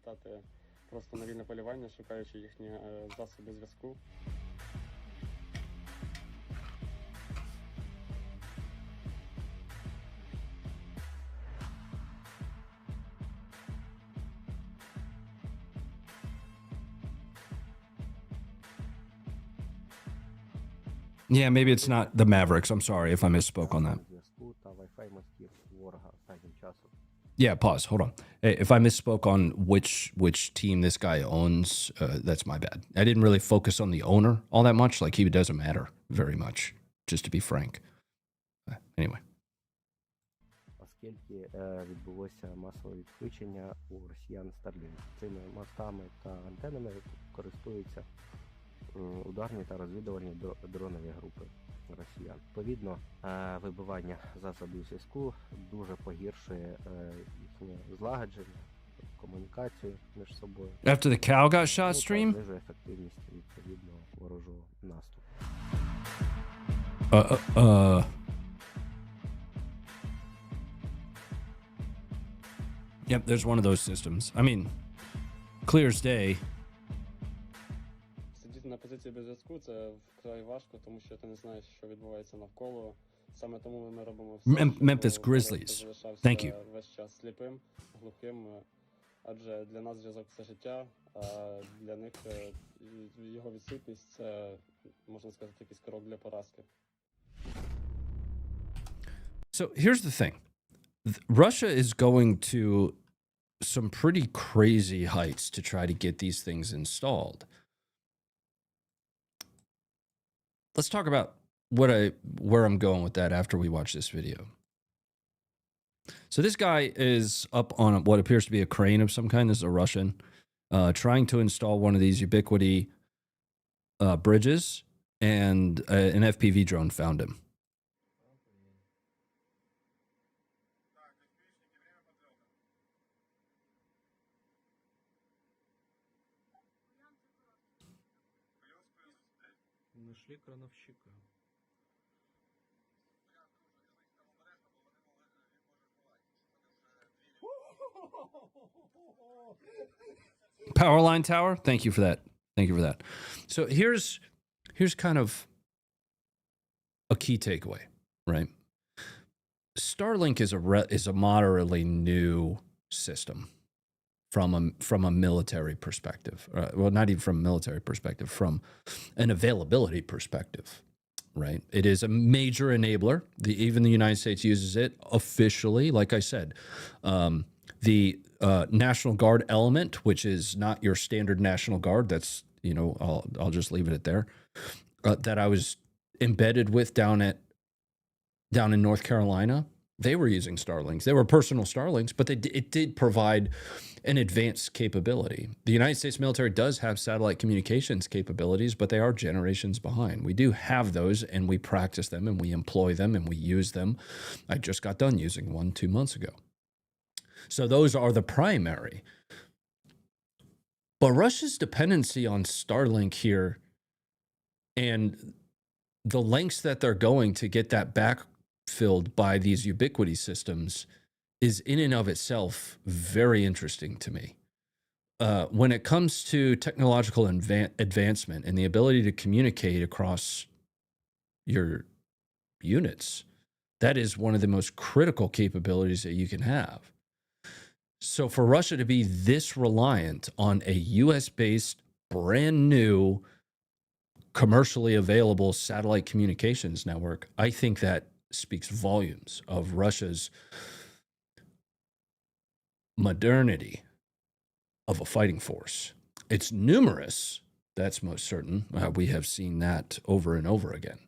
літати просто на вільне полювання, шукаючи їхні засоби зв'язку. Yeah, maybe it's not the Mavericks. I'm sorry if I misspoke on that. зв'язку та Wi-Fi мостів ворога останнім часом. Yeah, pause. Hold on. Hey, if I misspoke on which team this guy owns, that's my bad. I didn't really focus on the owner all that much. Like, he doesn't matter very much, just to be frank. Anyway. Оскільки відбулося масове відключення у росіян Starlink. Цими мостами та антенами користуються ударні та розвідувальні дронові групи росіян. Відповідно, вибивання засобів зв'язку дуже погіршує їхнє злагодження, комунікацію між собою. After the cow got shot stream? Знижує ефективність відповідно ворожого наступу. Yep, there's one of those systems. I mean, clear as day. Сидіти на позиції без зв'язку – це вкрай важко, тому що ти не знаєш, що відбувається навколо. Саме тому ми робимо все, Memphis Grizzlies. Thank you. Весь час сліпим, глухим, адже для нас зв'язок – це життя, а для них його відсутність – це, можна сказати, якийсь крок для поразки. So here's the thing. Russia is going to some pretty crazy heights to try to get these things installed. Let's talk about where I'm going with that after we watch this video. So this guy is up on what appears to be a crane of some kind. This is a Russian trying to install one of these Ubiquity bridges, and an FPV drone found him. Нашли крановщика. Powerline tower. Thank you for that. Thank you for that. So here's kind of a key takeaway, right? Starlink is a moderately new system from a military perspective. Well, not even from a military perspective, from an availability perspective, right? It is a major enabler. Even the United States uses it officially. Like I said, the National Guard element, which is not your standard National Guard, that's, you know, I'll just leave it at there, that I was embedded with down in North Carolina, they were using Starlinks. They were personal Starlinks, but it did provide an advanced capability. The United States military does have satellite communications capabilities, but they are generations behind. We do have those, and we practice them, and we employ them, and we use them. I just got done using one 2 months ago. So those are the primary. But Russia's dependency on Starlink here and the lengths that they're going to get that backfilled by these Ubiquity systems is in and of itself very interesting to me. When it comes to technological advancement and the ability to communicate across your units, that is one of the most critical capabilities that you can have. So for Russia to be this reliant on a US-based, brand new, commercially available satellite communications network, I think that speaks volumes of Russia's modernity of a fighting force. It's numerous, that's most certain. We have seen that over and over again.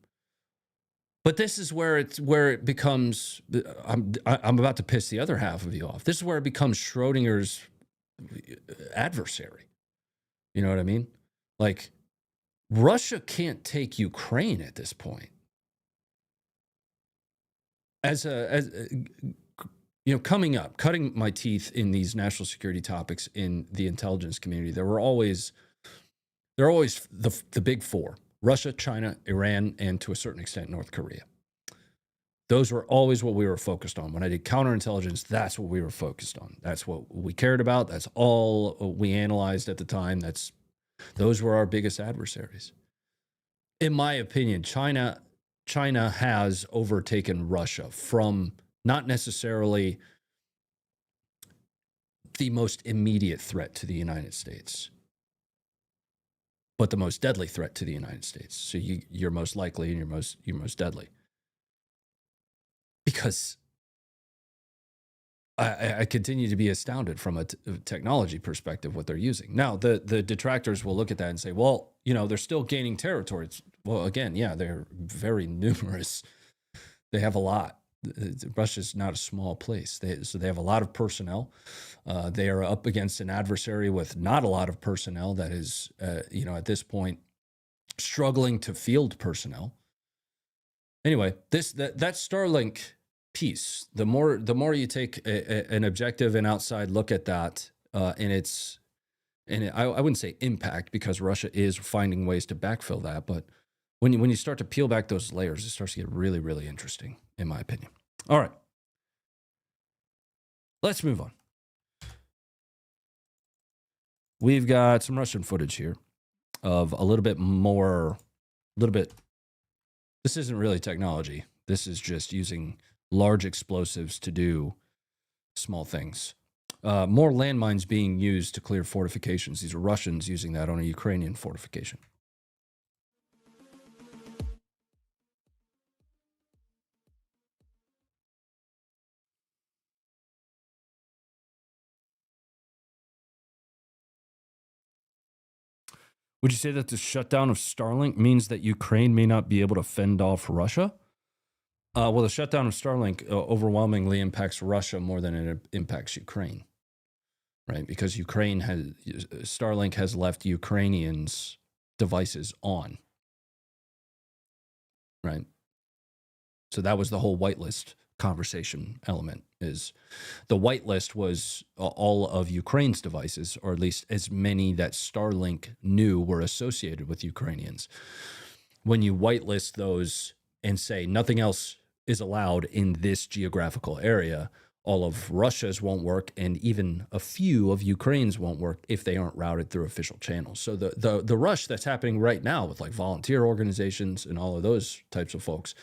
But this is where it becomes, I'm about to piss the other half of you off. This is where it becomes Schrodinger's adversary. You know what I mean? Like, Russia can't take Ukraine at this point. Coming up, cutting my teeth in these national security topics in the intelligence community, there are always the big four: Russia, China, Iran, and to a certain extent, North Korea. Those were always what we were focused on. When I did counterintelligence, that's what we were focused on. That's what we cared about. That's all we analyzed at the time. Those were our biggest adversaries. In my opinion, China has overtaken Russia from not necessarily the most immediate threat to the United States, but the most deadly threat to the United States. So you're most likely and you're most deadly. Because I continue to be astounded from a technology perspective what they're using. Now, the detractors will look at that and say, well, they're still gaining territories. Well, again, yeah, they're very numerous. They have a lot. Russia's not a small place. So they have a lot of personnel. They are up against an adversary with not a lot of personnel that is, at this point, struggling to field personnel. Anyway, that Starlink piece, the more you take an objective and outside look at that, I wouldn't say impact, because Russia is finding ways to backfill that, but when you start to peel back those layers, it starts to get really, really interesting, in my opinion. All right, let's move on. We've got some Russian footage here of a little bit. This isn't really technology. This is just using large explosives to do small things. More landmines being used to clear fortifications. These are Russians using that on a Ukrainian fortification. Would you say that the shutdown of Starlink means that Ukraine may not be able to fend off Russia? Well, the shutdown of Starlink overwhelmingly impacts Russia more than it impacts Ukraine, right? Because Starlink has left Ukrainians' devices on, right? So that was the whole whitelist conversation element. Is the whitelist was all of Ukraine's devices, or at least as many that Starlink knew were associated with Ukrainians. When you whitelist those and say nothing else is allowed in this geographical area, all of Russia's won't work, and even a few of Ukraine's won't work if they aren't routed through official channels. So the rush that's happening right now with like volunteer organizations and all of those types of folks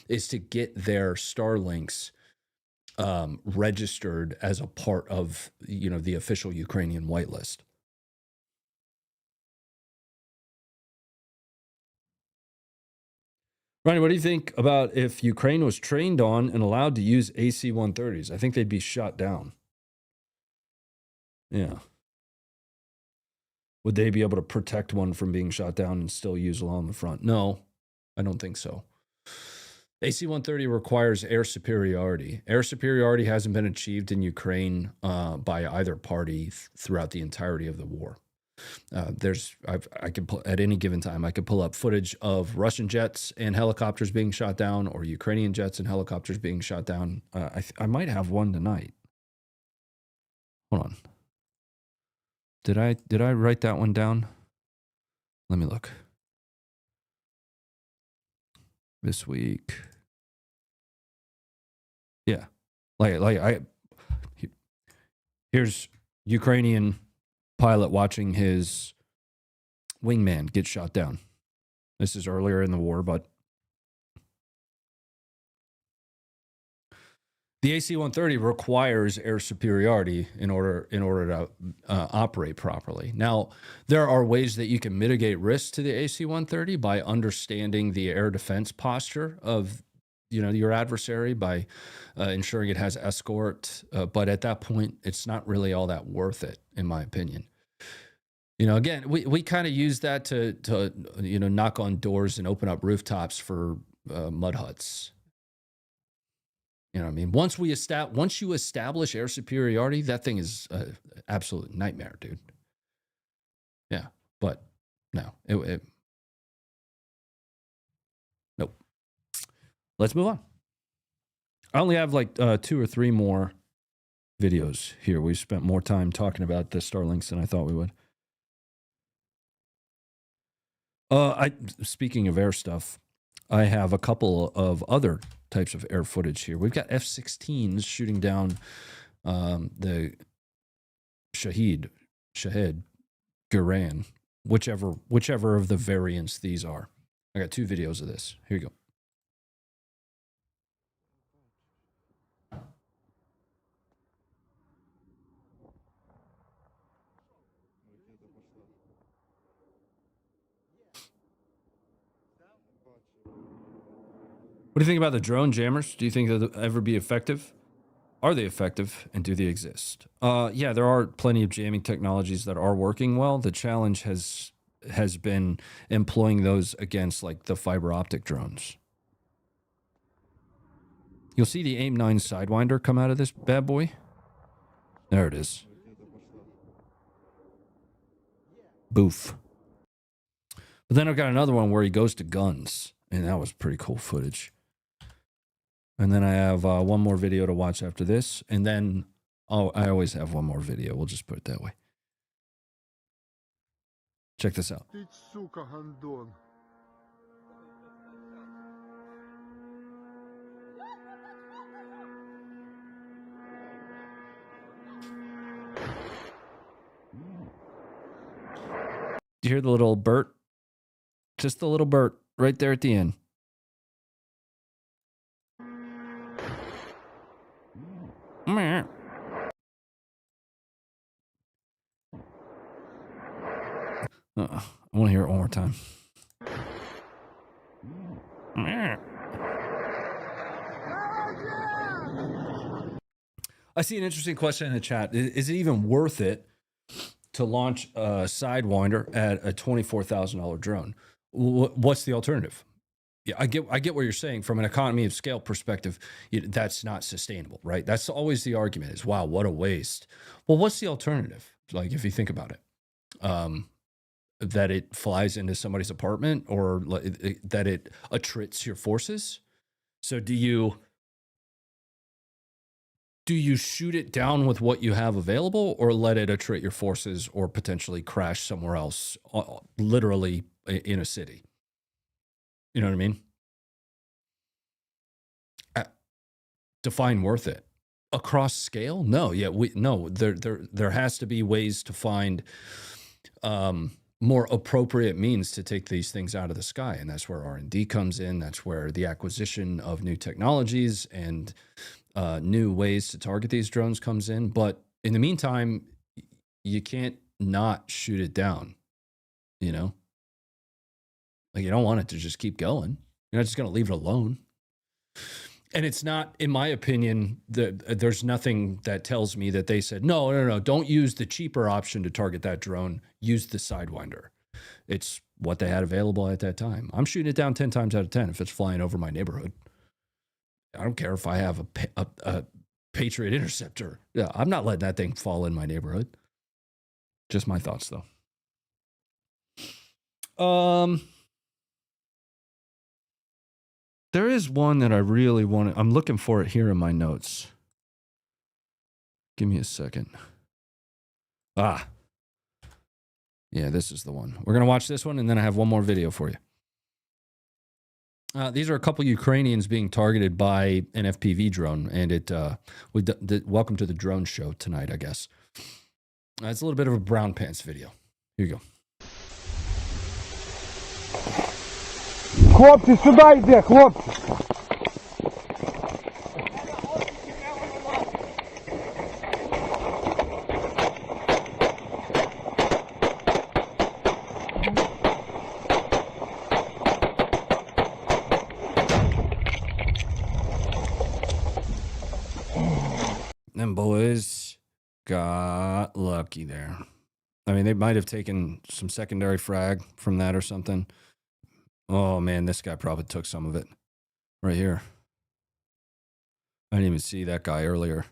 is to get their Starlinks registered as a part of the official Ukrainian whitelist. Ronnie, what do you think about if Ukraine was trained on and allowed to use AC-130s? I think they'd be shot down. Yeah. Would they be able to protect one from being shot down and still use along the front? No, I don't think so. AC-130 requires air superiority. Air superiority hasn't been achieved in Ukraine by either party throughout the entirety of the war. I could at any given time, I could pull up footage of Russian jets and helicopters being shot down, or Ukrainian jets and helicopters being shot down. I might have one tonight. Hold on. Did I write that one down? Let me look. This week. Yeah. Here's Ukrainian pilot watching his wingman get shot down. This is earlier in the war, but the AC-130 requires air superiority in order to operate properly. Now, there are ways that you can mitigate risk to the AC-130 by understanding the air defense posture of your adversary, by ensuring it has escort. But at that point, it's not really all that worth it, in my opinion. Again, we kind of use that to knock on doors and open up rooftops for mud huts. You know what I mean? Once you establish air superiority, that thing is an absolute nightmare, dude. Yeah, but no, nope. Let's move on. I only have like 2 or 3 more videos here. We spent more time talking about the Starlinks than I thought we would. Speaking of air stuff, I have a couple of other types of air footage here. We've got F-16s shooting down the Shahed, Guran, whichever of the variants these are. I got 2 videos of this. Here you go. What do you think about the drone jammers? Do you think they'll ever be effective? Are they effective, and do they exist? Yeah, there are plenty of jamming technologies that are working well. The challenge has been employing those against like the fiber optic drones. You'll see the AIM-9 Sidewinder come out of this bad boy. There it is. Boof. But then I've got another one where he goes to guns, and that was pretty cool footage. And then I have one more video to watch after this. And then, I always have one more video. We'll just put it that way. Check this out. Ты, сука, гандон. Do you hear the little Bert? Just the little Bert right there at the end. I want to hear it one more time. I see an interesting question in the chat. Is it even worth it to launch a Sidewinder at a $24,000 drone? What's the alternative? Yeah, I get what you're saying. From an economy of scale perspective, that's not sustainable, right? That's always the argument is, wow, what a waste. Well, what's the alternative? Like, if you think about it, that it flies into somebody's apartment, or that it attrits your forces. So do you shoot it down with what you have available, or let it attrit your forces or potentially crash somewhere else, literally in a city? You know what I mean? Define worth it. Across scale? No. Yeah, there has to be ways to find more appropriate means to take these things out of the sky, and that's where R&D comes in. That's where the acquisition of new technologies and new ways to target these drones comes in. But in the meantime, you can't not shoot it down, you know? Like, you don't want it to just keep going. You're not just going to leave it alone. And it's not, in my opinion, there's nothing that tells me that they said, no, don't use the cheaper option to target that drone. Use the Sidewinder. It's what they had available at that time. I'm shooting it down 10 times out of 10 if it's flying over my neighborhood. I don't care if I have a Patriot interceptor. Yeah, I'm not letting that thing fall in my neighborhood. Just my thoughts, though. There is one that I really want to... I'm looking for it here in my notes. Give me a second. Yeah, this is the one. We're going to watch this one, and then I have one more video for you. These are a couple Ukrainians being targeted by an FPV drone, and welcome to the drone show tonight, I guess. It's a little bit of a brown pants video. Here you go. Хлопці, сюди йде, хлопці. Them boys got lucky there. I mean, they might have taken some secondary frag from that or something. Oh, man, this guy probably took some of it. Right here. I didn't even see that guy earlier.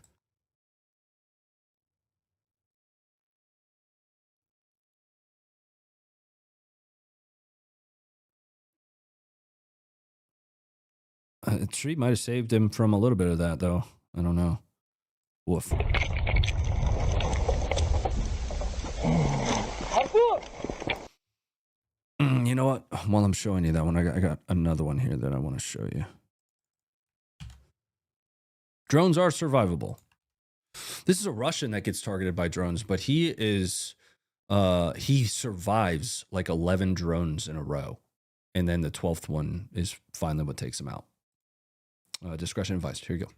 A tree might have saved him from a little bit of that, though. I don't know. Woof. You know what? While I'm showing you that one, I got another one here that I want to show you. Drones are survivable. This is a Russian that gets targeted by drones, but he survives like 11 drones in a row. And then the 12th one is finally what takes him out. Discretion advised. Here you go.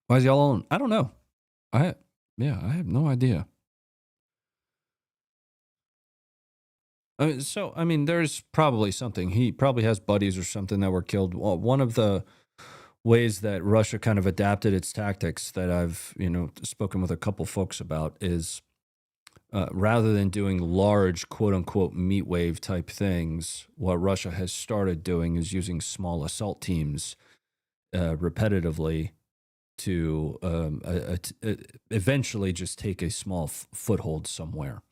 Why is he all alone? I don't know. I have no idea. There's probably something. He probably has buddies or something that were killed. Well, one of the ways that Russia kind of adapted its tactics that I've, spoken with a couple folks about is rather than doing large, quote unquote, meat wave type things, what Russia has started doing is using small assault teams repetitively to eventually just take a small foothold somewhere.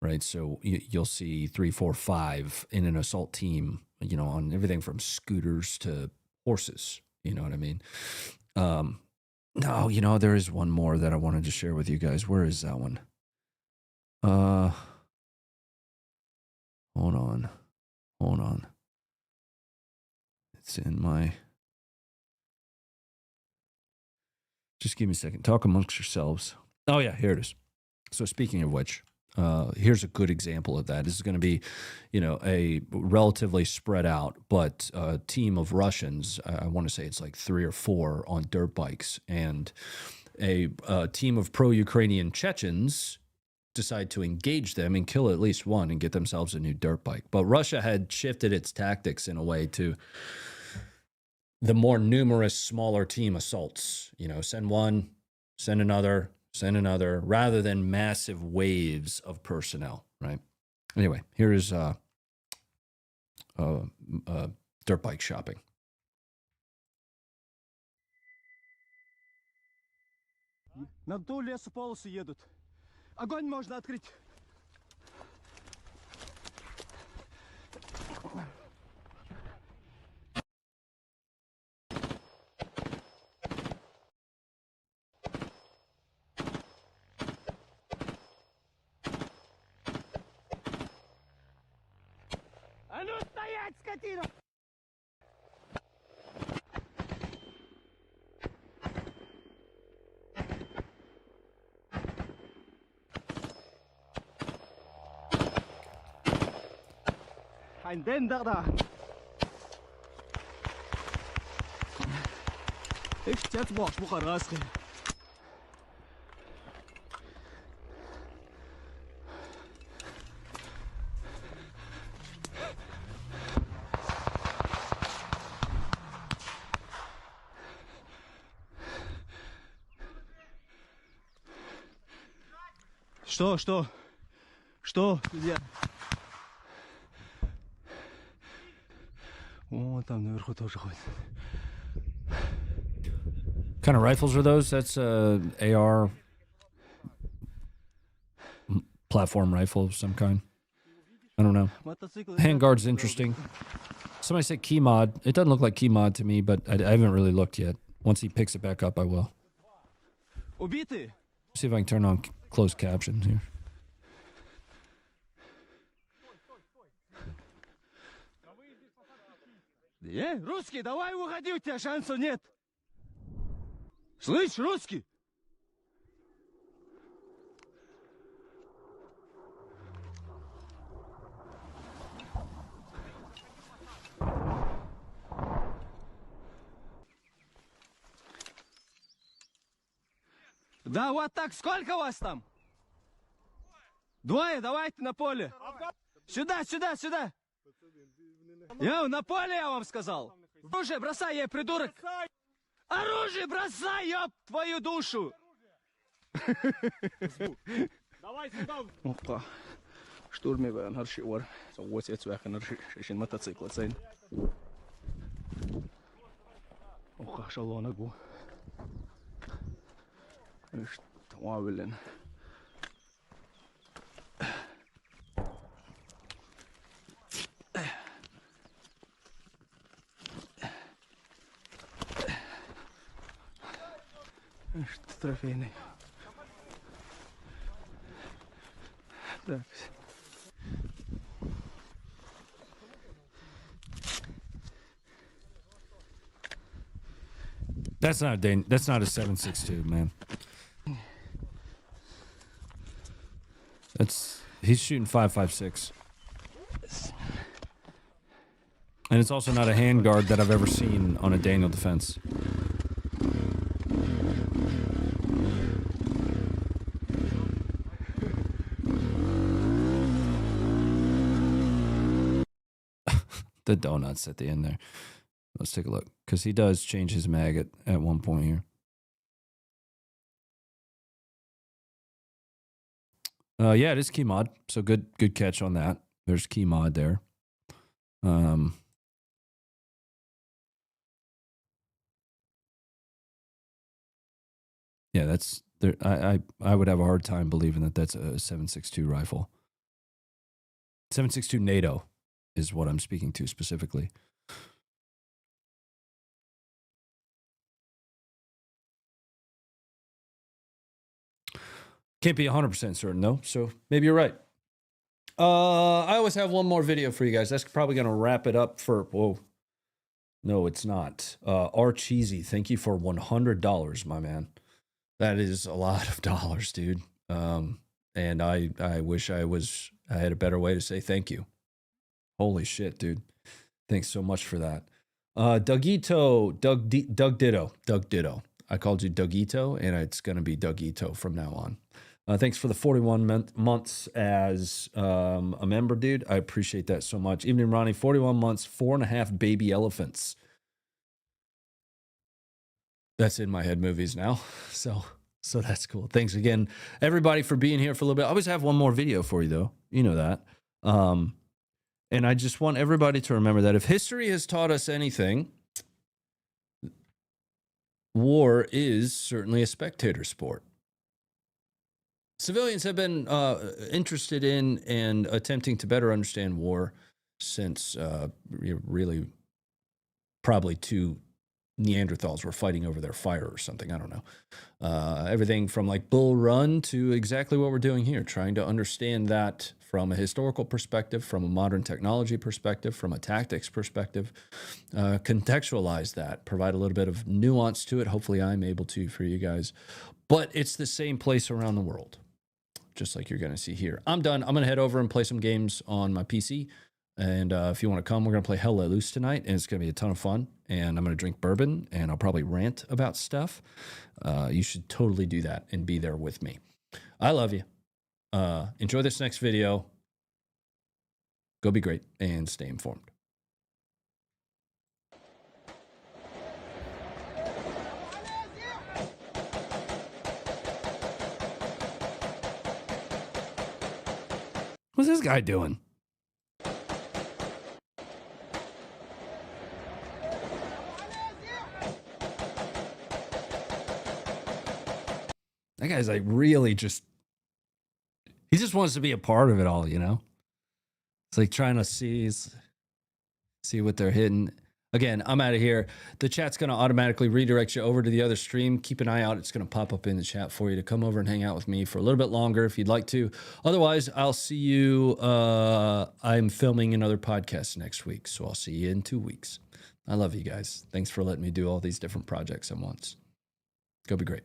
Right. So you'll see 3, 4, 5 in an assault team, on everything from scooters to horses. You know what I mean? No, there is one more that I wanted to share with you guys. Where is that one? Hold on. It's in my, just give me a second. Talk amongst yourselves. Oh yeah, here it is. So speaking of which, here's a good example of that. This is going to be, a relatively spread out, but a team of Russians. I want to say it's like 3 or 4 on dirt bikes, and a team of pro-Ukrainian Chechens decide to engage them and kill at least one and get themselves a new dirt bike. But Russia had shifted its tactics in a way to the more numerous, smaller team assaults. Send one, send another, rather than massive waves of personnel, right? Anyway, here is dirt bike shopping. На ту лесополосу едут. Огонь можно открыть. А ну стоять, скотина! Ein Dender da! Ich jetzt brauch Schmucker rausgehen. Что? Где? О, там наверху тоже ходит. What kind of rifles are those? That's AR platform rifle of some kind. I don't know. Handguard's interesting. Somebody said key mod. It doesn't look like key mod to me, but I haven't really looked yet. Once he picks it back up, I will. See if I can turn on closed captions here. Русский, давай уходи, у тебя шансов нет. Слышь, русский? Да, вот так. Сколько вас там? Двое, давайте на поле. Сюда, сюда, сюда. На поле я вам сказал. Оружие бросай, я придурок. Оружие бросай, ёб твою душу. Давай сюда. Опа. Штурмовая наршивар. Вот это свяха наршишин мотоцикл цейн. Oha, шалона гу. Тавилен. Трофейный. Так. That's not a 7.62, man. He's shooting 5.56. And it's also not a handguard that I've ever seen on a Daniel defense. The donuts at the end there. Let's take a look. Because he does change his mag at one point here. Yeah, it is key mod. So good catch on that. There's key mod there. Yeah, that's there. I would have a hard time believing that that's a 7.62 rifle. 7.62 NATO is what I'm speaking to specifically. Can't be 100% certain though, so maybe you're right. I always have one more video for you guys. That's probably going to wrap it up for, whoa. No, it's not. R Cheesy, thank you for $100, my man. That is a lot of dollars, dude. And I wish I had a better way to say thank you. Holy shit, dude. Thanks so much for that. Doug Ditto. I called you Dougito, and it's going to be Dougito from now on. Thanks for the 41 months as a member, dude. I appreciate that so much. Evening, Ronnie. 41 months, 4.5 baby elephants. That's in my head movies now. So that's cool. Thanks again, everybody, for being here for a little bit. I always have one more video for you, though. You know that. And I just want everybody to remember that if history has taught us anything, war is certainly a spectator sport. Civilians have been interested in and attempting to better understand war since really probably two Neanderthals were fighting over their fire or something. I don't know. Everything from like Bull Run to exactly what we're doing here, trying to understand that from a historical perspective, from a modern technology perspective, from a tactics perspective, contextualize that, provide a little bit of nuance to it. Hopefully I'm able to for you guys. But it's the same place around the world, just like you're going to see here. I'm done. I'm going to head over and play some games on my PC. And if you want to come, we're going to play Hell Let Loose tonight, and it's going to be a ton of fun. And I'm going to drink bourbon, and I'll probably rant about stuff. You should totally do that and be there with me. I love you. Enjoy this next video. Go be great and stay informed. What's this guy doing? That guy's like really just, he just wants to be a part of it all, you know? It's like trying to see what they're hitting. Again, I'm out of here. The chat's going to automatically redirect you over to the other stream. Keep an eye out. It's going to pop up in the chat for you to come over and hang out with me for a little bit longer if you'd like to. Otherwise, I'll see you. I'm filming another podcast next week, so I'll see you in 2 weeks. I love you guys. Thanks for letting me do all these different projects at once. Go be great.